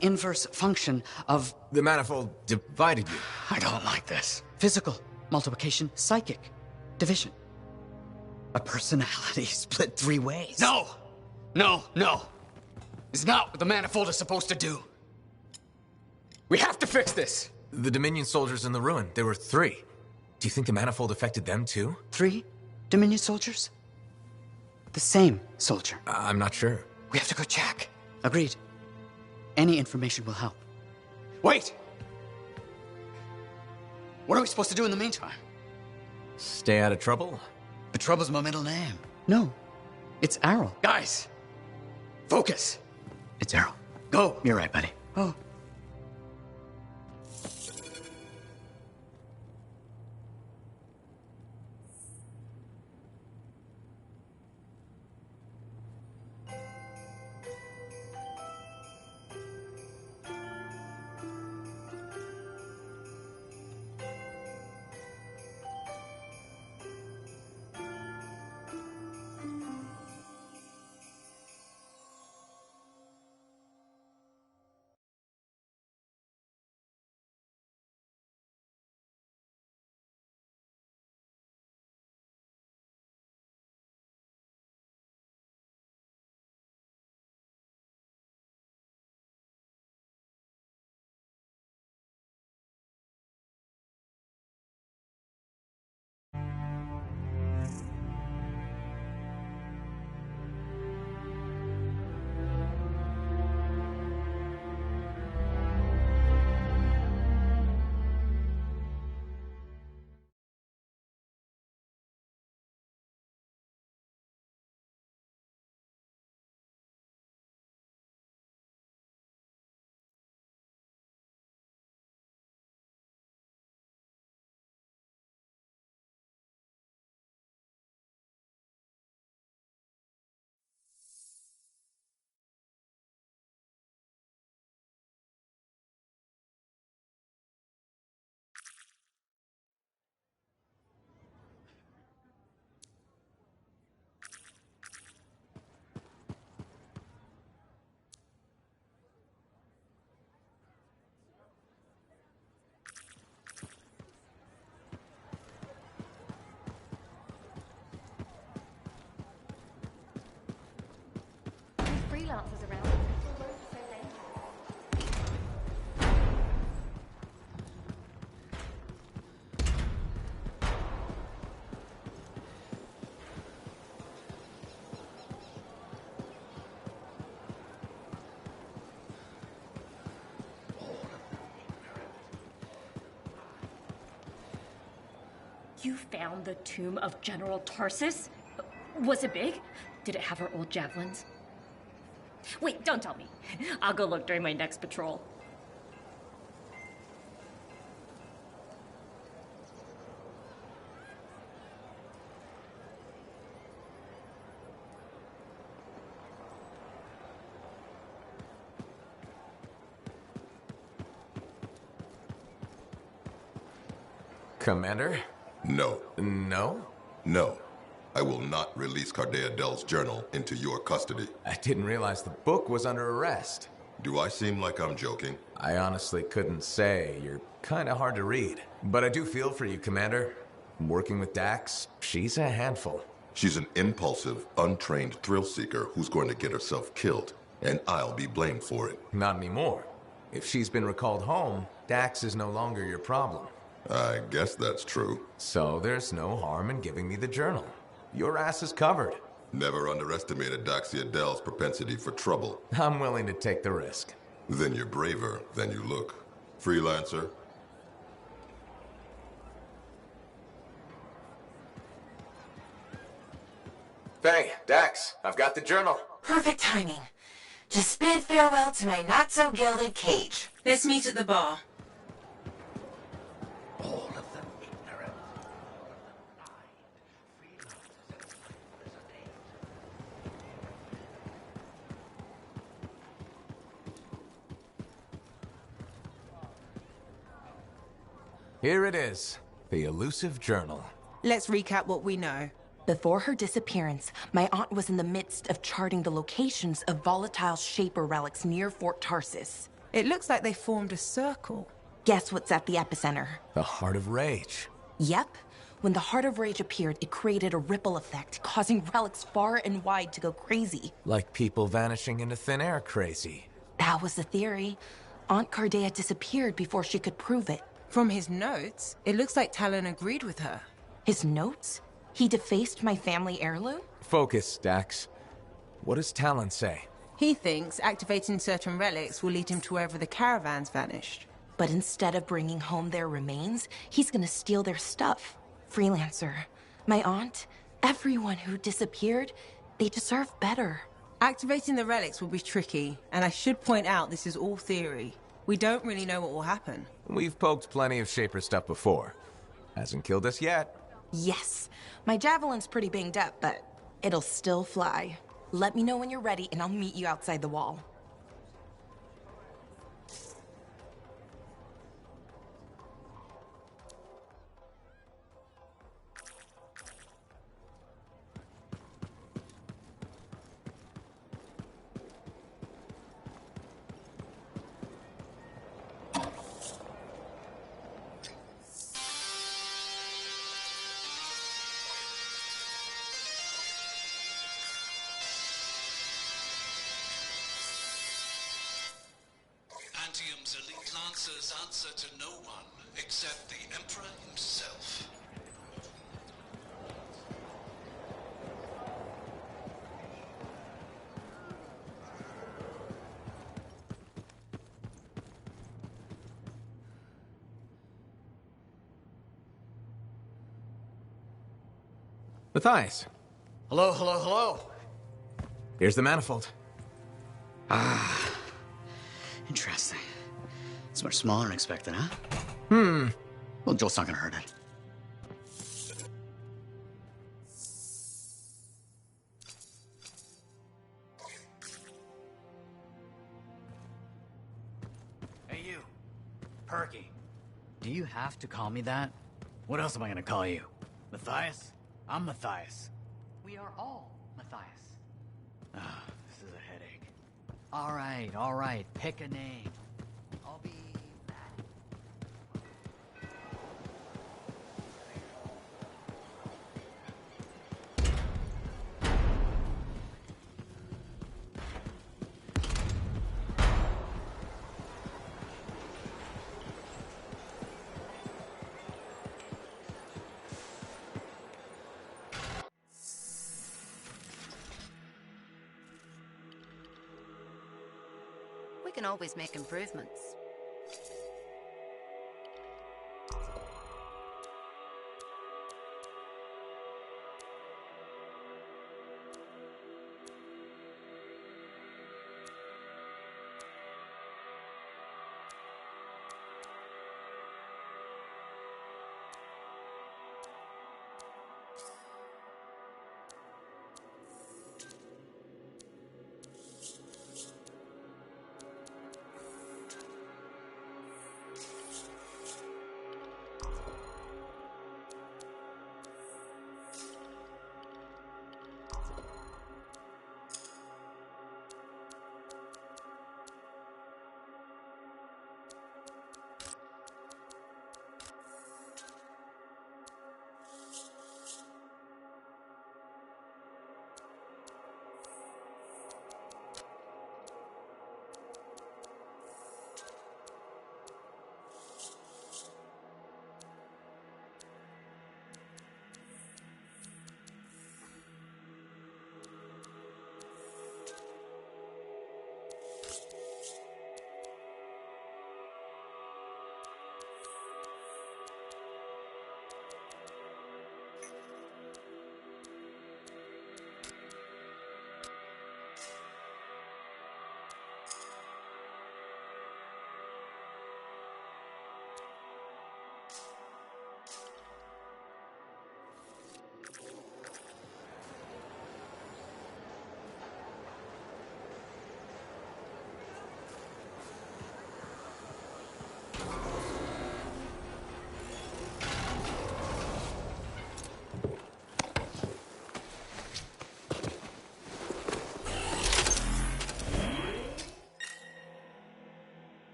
inverse function of... The manifold divided you. I don't like this. Physical multiplication, psychic division. A personality split 3 ways. No! It's not what the manifold is supposed to do. We have to fix this. The Dominion soldiers in the ruin, there were 3. Do you think the manifold affected them too? 3 Dominion soldiers? The same soldier. I'm not sure. We have to go check. Agreed. Any information will help. Wait! What are we supposed to do in the meantime? Stay out of trouble? But Trouble's my middle name. No, it's Arrow. Guys, focus. It's Arrow. Go. You're right, buddy. Oh. Freelancers around. You found the tomb of General Tarsus? Was it big? Did it have her old javelins? Wait, don't tell me. I'll go look during my next patrol. Commander? No. No? No. I will not release Cardea Dell's journal into your custody. I didn't realize the book was under arrest. Do I seem like I'm joking? I honestly couldn't say. You're kinda hard to read. But I do feel for you, Commander. Working with Dax, she's a handful. She's an impulsive, untrained thrill seeker who's going to get herself killed, and I'll be blamed for it. Not anymore. If she's been recalled home, Dax is no longer your problem. I guess that's true. So there's no harm in giving me the journal. Your ass is covered. Never underestimated Daxia Dell's propensity for trouble. I'm willing to take the risk. Then you're braver than you look. Freelancer? Faye, Dax, I've got the journal. Perfect timing. Just bid farewell to my not-so-gilded cage. Let's meet at the bar. Here it is, the elusive journal. Let's recap what we know. Before her disappearance, my aunt was in the midst of charting the locations of volatile Shaper relics near Fort Tarsis. It looks like they formed a circle. Guess what's at the epicenter? The Heart of Rage. Yep. When the Heart of Rage appeared, it created a ripple effect, causing relics far and wide to go crazy. Like people vanishing into thin air crazy. That was the theory. Aunt Cardea disappeared before she could prove it. From his notes, it looks like Talon agreed with her. His notes? He defaced my family heirloom? Focus, Dax. What does Talon say? He thinks activating certain relics will lead him to wherever the caravans vanished. But instead of bringing home their remains, he's gonna steal their stuff. Freelancer, my aunt, everyone who disappeared, they deserve better. Activating the relics will be tricky, and I should point out this is all theory. We don't really know what will happen. We've poked plenty of Shaper stuff before. Hasn't killed us yet. Yes, my javelin's pretty banged up, but it'll still fly. Let me know when you're ready, and I'll meet you outside the wall. Antium's elite lancers answer to no one except the Emperor himself. Matthias. Hello, hello, hello. Here's the manifold. Ah. Interesting. It's much smaller than expected, huh? Well, Joel's not gonna hurt it. Hey, you. Perky. Do you have to call me that? What else am I gonna call you? Matthias? I'm Matthias. We are all Matthias. Ah, this is a headache. All right. Pick a name. I'll be Matt. We can always make improvements.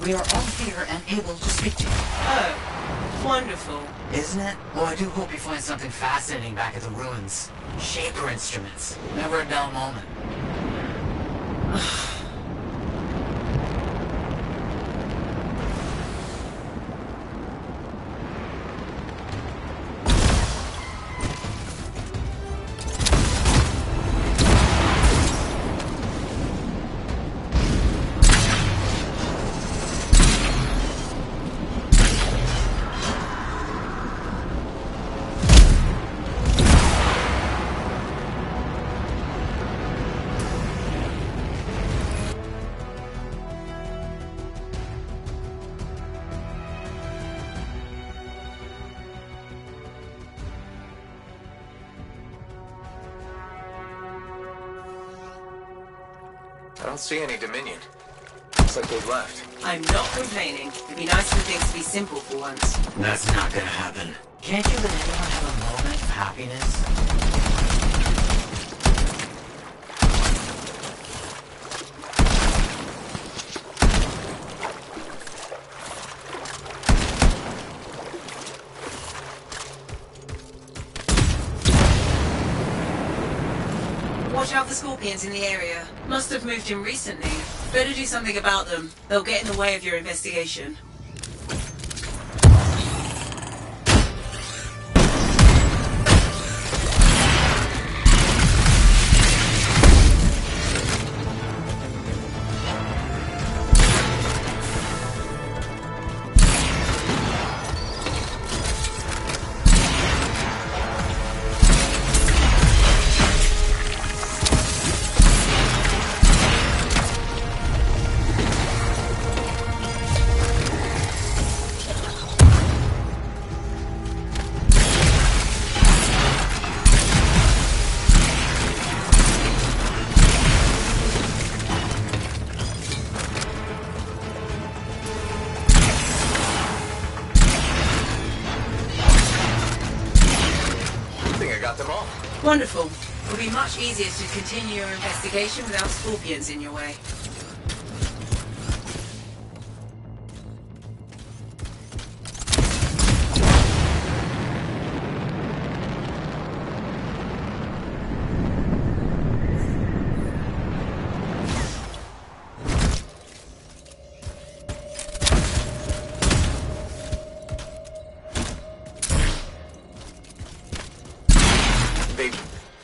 We are all here and able to speak to you. Oh, wonderful. Isn't it? Well, I do hope you find something fascinating back at the ruins. Shaper instruments. Never a dull moment. I don't see any Dominion. Looks like they've left. I'm not complaining. It'd be nice for things to be simple for once. That's not gonna happen. Can't you let anyone have a moment of happiness? Watch out for scorpions in the area. Must have moved in recently. Better do something about them. They'll get in the way of your investigation. Wonderful. It'll be much easier to continue your investigation without scorpions in your way.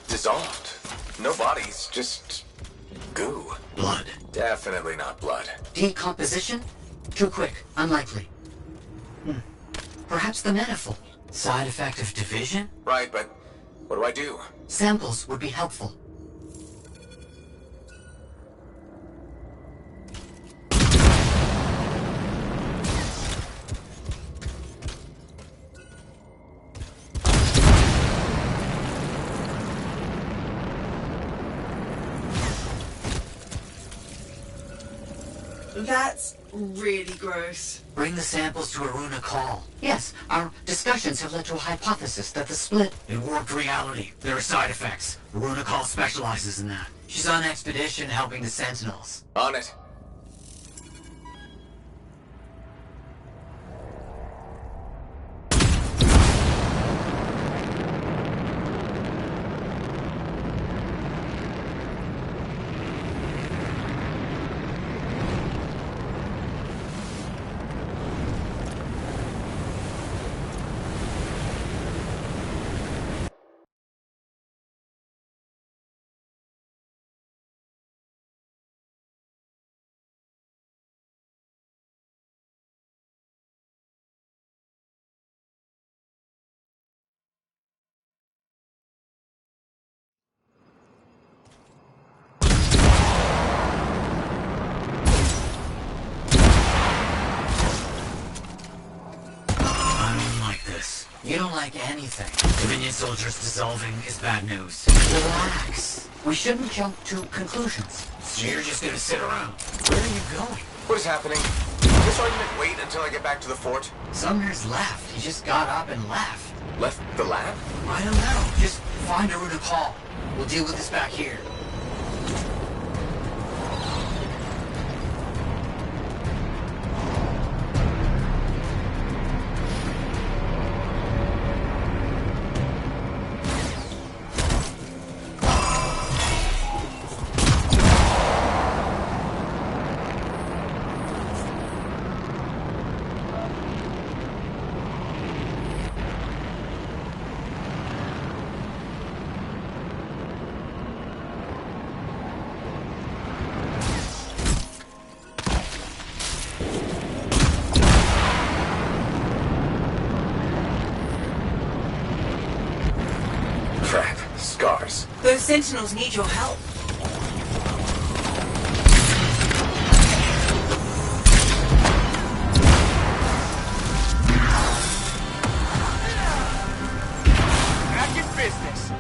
Dissolved. No bodies, just goo. Blood. Definitely not blood. Decomposition? Too quick. Unlikely. Perhaps the manifold. Side effect of division? Right, but what do I do? Samples would be helpful. That's really gross. Bring the samples to Aruna Call. Yes, our discussions have led to a hypothesis that the split... It warped reality. There are side effects. Aruna Call specializes in that. She's on expedition helping the Sentinels. On it. You don't like anything. Dominion soldiers dissolving is bad news. Relax. We shouldn't jump to conclusions. So you're just gonna sit around. Where are you going? What is happening? This argument wait until I get back to the fort? Sumner's left. He just got up and left. Left the lab? I don't know. Just find Aruna Call. We'll deal with this back here. Those sentinels need your help. Back in business.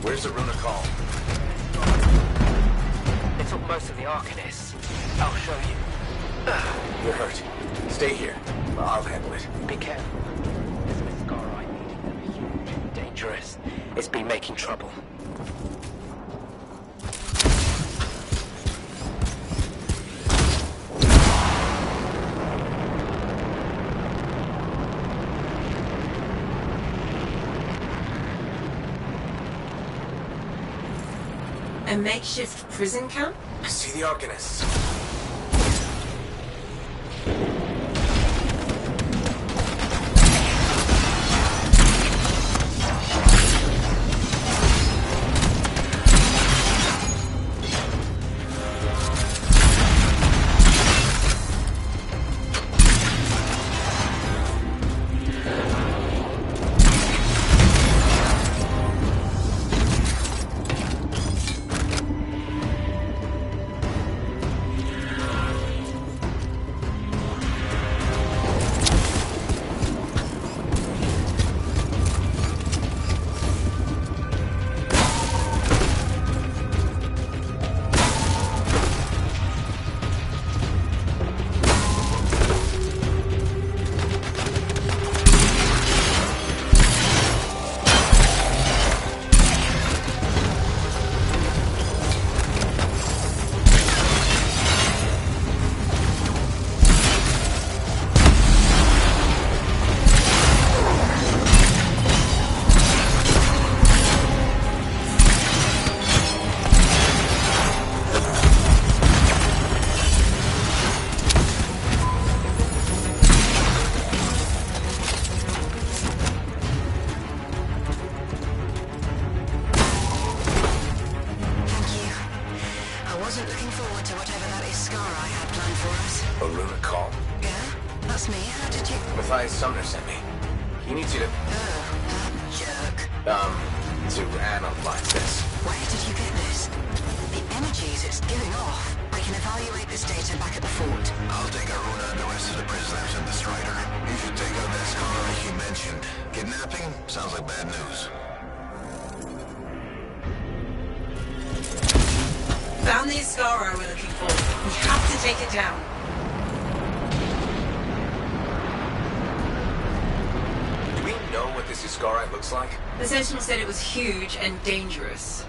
Where's the Runa call? It took most of the Arcanists. I'll show you. You're hurt. Stay here. I'll handle it. Be careful. There's a Scarite leading them huge and dangerous. It's been making trouble. A makeshift prison camp? I see the Arcanists. A Runa call? Yeah, that's me. How did you... Matthias Sumner sent me. He needs you to... jerk. To analyze this. Where did you get this? The energies it's giving off. I can evaluate this data back at the fort. I'll take Aruna and the rest of the prisoners and the Strider. You should take out that scholar he mentioned. Kidnapping? Sounds like bad news. Found the Ascara we're looking for. We have to take it down. Do we know what this Ascara looks like? The Sentinel said it was huge and dangerous.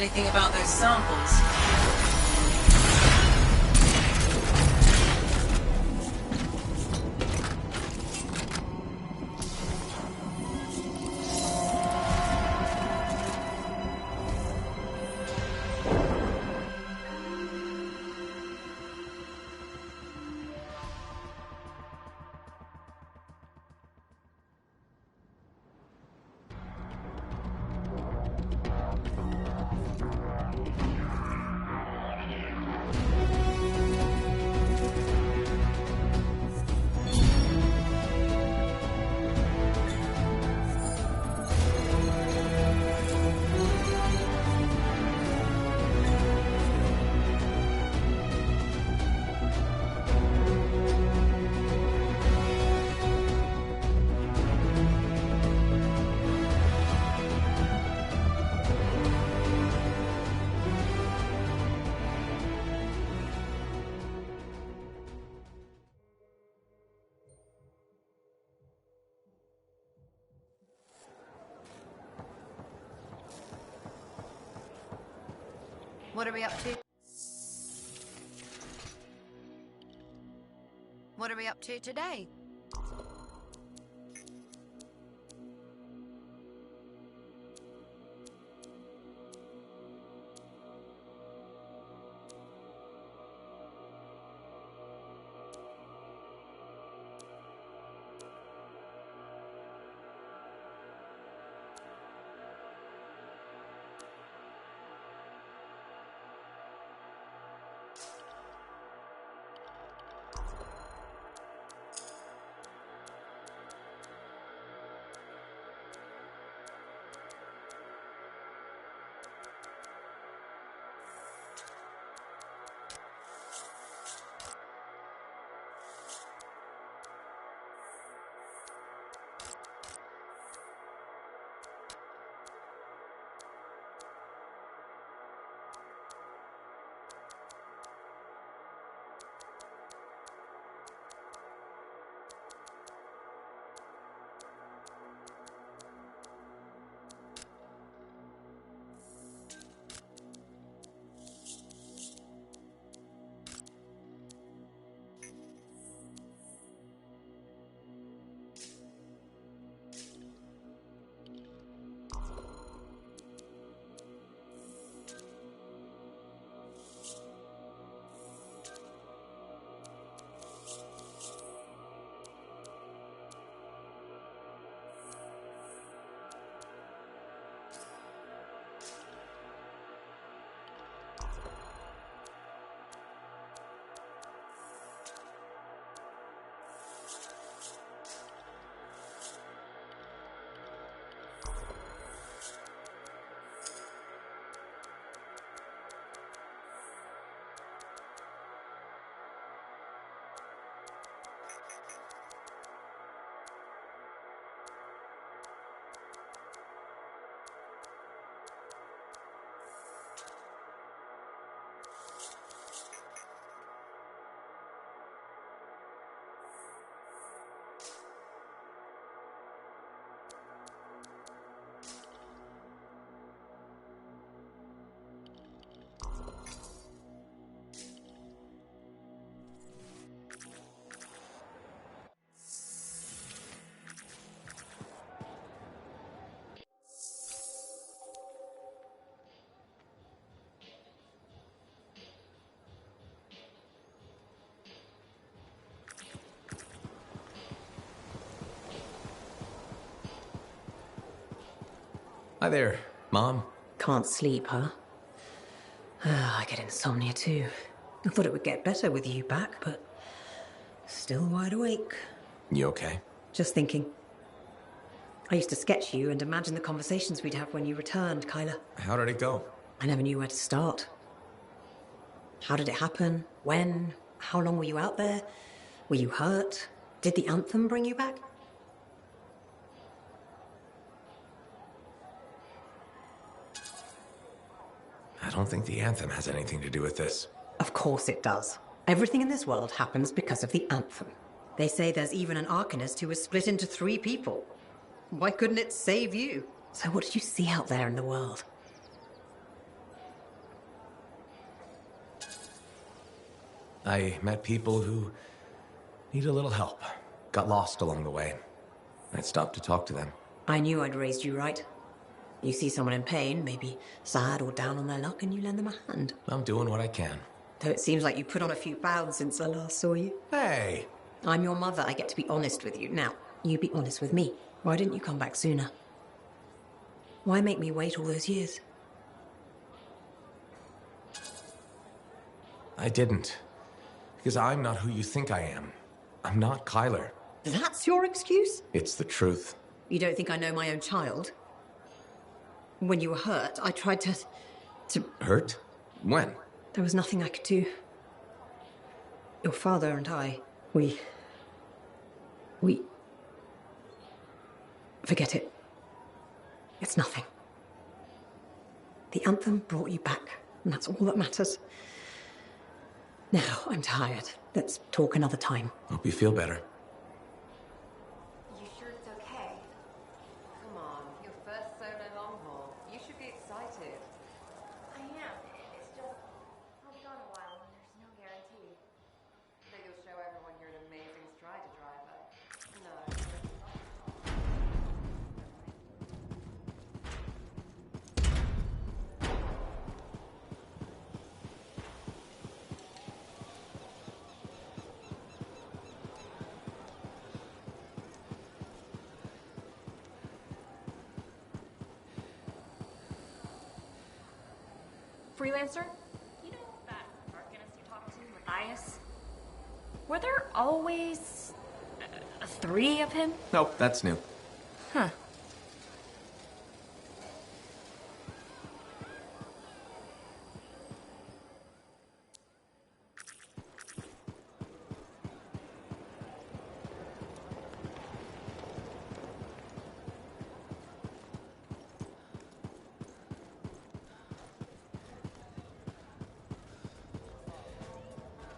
Anything about those samples? What are we up to? What are we up to today? Hi there, Mom. Can't sleep, huh? I get insomnia too. I thought it would get better with you back, but still wide awake. You okay? Just thinking. I used to sketch you and imagine the conversations we'd have when you returned, Kyla. How did it go? I never knew where to start. How did it happen? When? How long were you out there? Were you hurt? Did the Anthem bring you back? I don't think the Anthem has anything to do with this. Of course it does. Everything in this world happens because of the Anthem. They say there's even an Arcanist who was split into 3 people. Why couldn't it save you? So what did you see out there in the world? I met people who need a little help. Got lost along the way. I'd stop to talk to them. I knew I'd raised you right. You see someone in pain, maybe sad or down on their luck, and you lend them a hand. I'm doing what I can. Though it seems like you put on a few pounds since I last saw you. Hey! I'm your mother. I get to be honest with you. Now, you be honest with me. Why didn't you come back sooner? Why make me wait all those years? I didn't. Because I'm not who you think I am. I'm not Kyler. That's your excuse? It's the truth. You don't think I know my own child? When you were hurt, I tried to... Hurt? When? There was nothing I could do. Your father and I, we... Forget it. It's nothing. The Anthem brought you back, and that's all that matters. Now, I'm tired. Let's talk another time. Hope you feel better. You sure it's okay? Come on, your first solo long haul. You should be excited. I am. It's just, I'll be gone a while and there's no guarantee. That you'll show everyone you're an amazing strider driver. No. Freelancer? You know that arcanist you talked to, Matthias? Were there always 3 of him? Nope, that's new. Huh.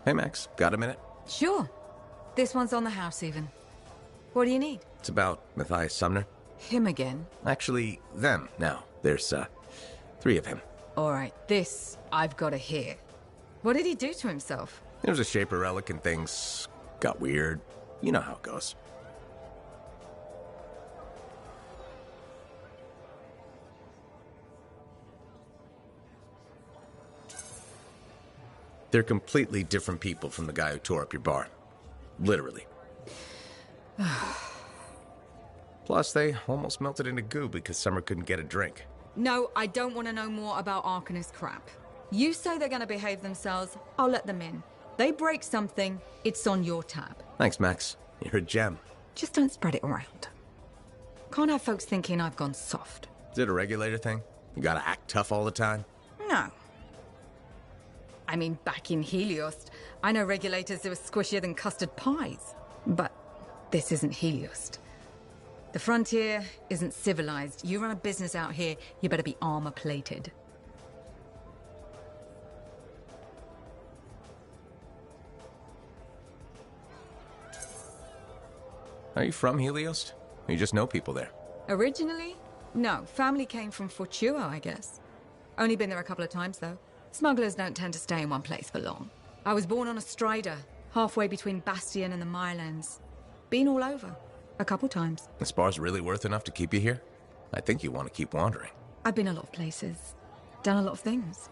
Hey, Max. Got a minute? Sure. This one's on the house, even. What do you need? It's about Matthias Sumner. Him again? Actually, them now. There's, 3 of him. All right, this I've got to hear. What did he do to himself? There was a Shaper relic and things got weird. You know how it goes. They're completely different people from the guy who tore up your bar. Literally. Plus, they almost melted into goo because Summer couldn't get a drink. No, I don't want to know more about Arcanist crap. You say they're going to behave themselves, I'll let them in. They break something, it's on your tab. Thanks, Max. You're a gem. Just don't spread it around. Can't have folks thinking I've gone soft. Is it a regulator thing? You gotta act tough all the time? No. I mean, back in Helios, I know regulators that were squishier than custard pies. But this isn't Helios. The frontier isn't civilized. You run a business out here, you better be armor-plated. Are you from Helios? Or you just know people there? Originally? No, family came from Fortua, I guess. Only been there a couple of times, though. Smugglers don't tend to stay in one place for long. I was born on a strider, halfway between Bastion and the Mirelands. Been all over. A couple times. This bar's really worth enough to keep you here? I think you want to keep wandering. I've been a lot of places. Done a lot of things.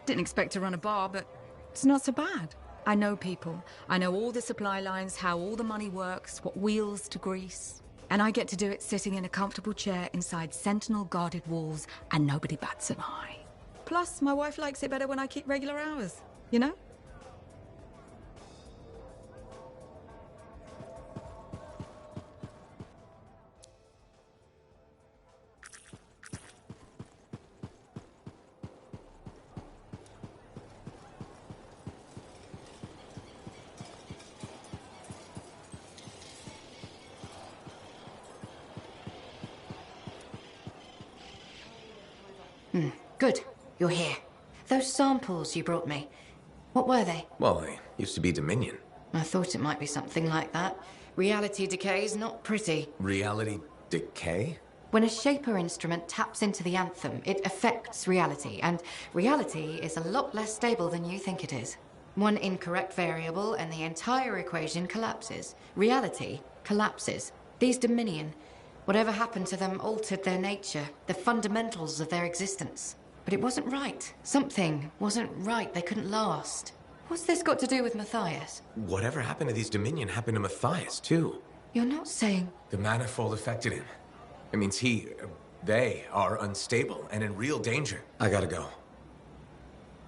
Didn't expect to run a bar, but it's not so bad. I know people. I know all the supply lines, how all the money works, what wheels to grease. And I get to do it sitting in a comfortable chair inside sentinel-guarded walls, and nobody bats an eye. Plus, my wife likes it better when I keep regular hours, you know? Good. You're here. Those samples you brought me, what were they? Well, they used to be Dominion. I thought it might be something like that. Reality decay is not pretty. Reality decay? When a Shaper instrument taps into the Anthem, it affects reality, and reality is a lot less stable than you think it is. One incorrect variable and the entire equation collapses. Reality collapses. These Dominion, whatever happened to them altered their nature, the fundamentals of their existence. But it wasn't right. Something wasn't right. They couldn't last. What's this got to do with Matthias? Whatever happened to these Dominion happened to Matthias, too. You're not saying... The manifold affected him. It means they are unstable and in real danger. I gotta go.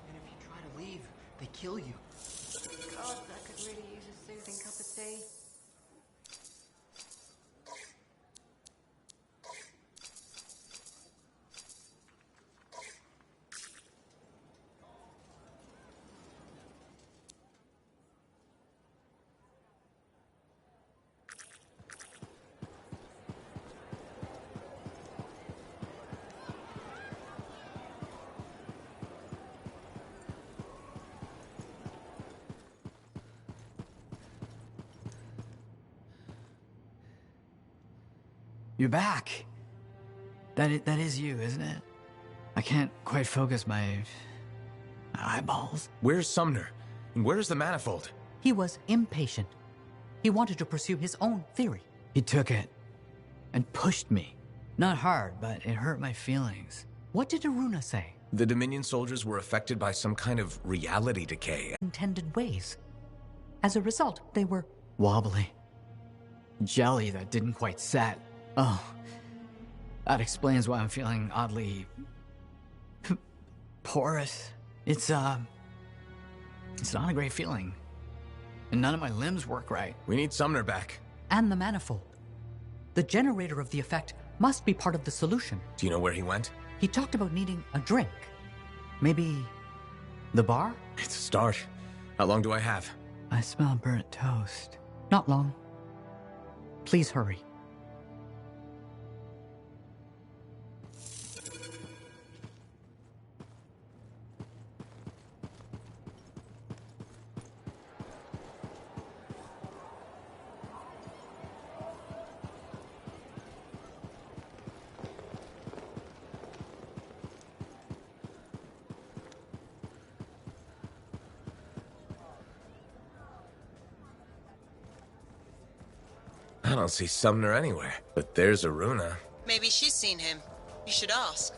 And if you try to leave, they kill you. God, I could really use a soothing cup of tea. You're back. That is you, isn't it? I can't quite focus my eyeballs. Where's Sumner? And where's the manifold? He was impatient. He wanted to pursue his own theory. He took it and pushed me. Not hard, but it hurt my feelings. What did Aruna say? The Dominion soldiers were affected by some kind of reality decay. Intended ways. As a result, they were... wobbly. Jelly that didn't quite set. Oh, that explains why I'm feeling oddly... porous. It's not a great feeling. And none of my limbs work right. We need Sumner back. And the manifold. The generator of the effect must be part of the solution. Do you know where he went? He talked about needing a drink. Maybe the bar? It's a start. How long do I have? I smell burnt toast. Not long. Please hurry. I don't see Sumner anywhere. But there's Aruna. Maybe she's seen him. You should ask.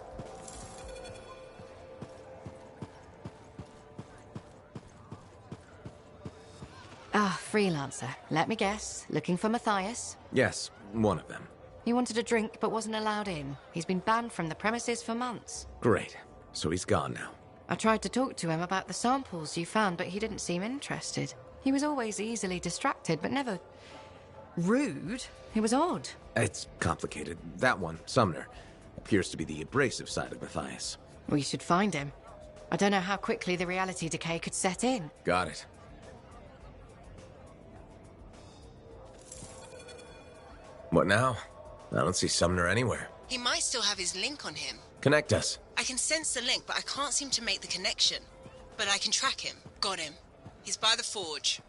Ah, freelancer. Let me guess. Looking for Matthias? Yes, one of them. He wanted a drink but wasn't allowed in. He's been banned from the premises for months. Great. So he's gone now. I tried to talk to him about the samples you found, but he didn't seem interested. He was always easily distracted, but never... rude. It was odd. It's complicated. That one, Sumner, appears to be the abrasive side of Matthias. We should find him. I don't know how quickly the reality decay could set in. Got it. What now? I don't see Sumner anywhere. He might still have his link on him. Connect us. I can sense the link, but I can't seem to make the connection. But I can track him. Got him. He's by the forge.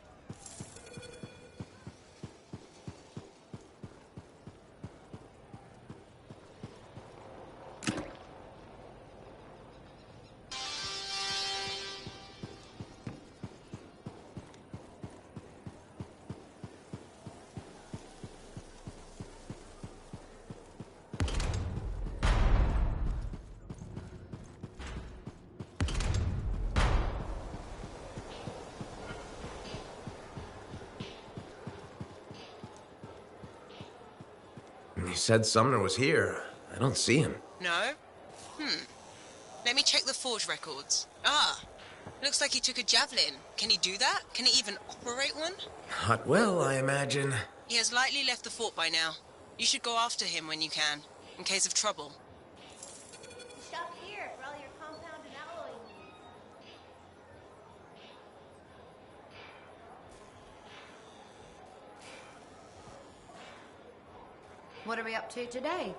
You said Sumner was here. I don't see him. No? Let me check the forge records. Ah, looks like he took a javelin. Can he do that? Can he even operate one? Not well, I imagine. He has likely left the fort by now. You should go after him when you can, in case of trouble. Shop here for all your compound and alloy needs. What are we up to today?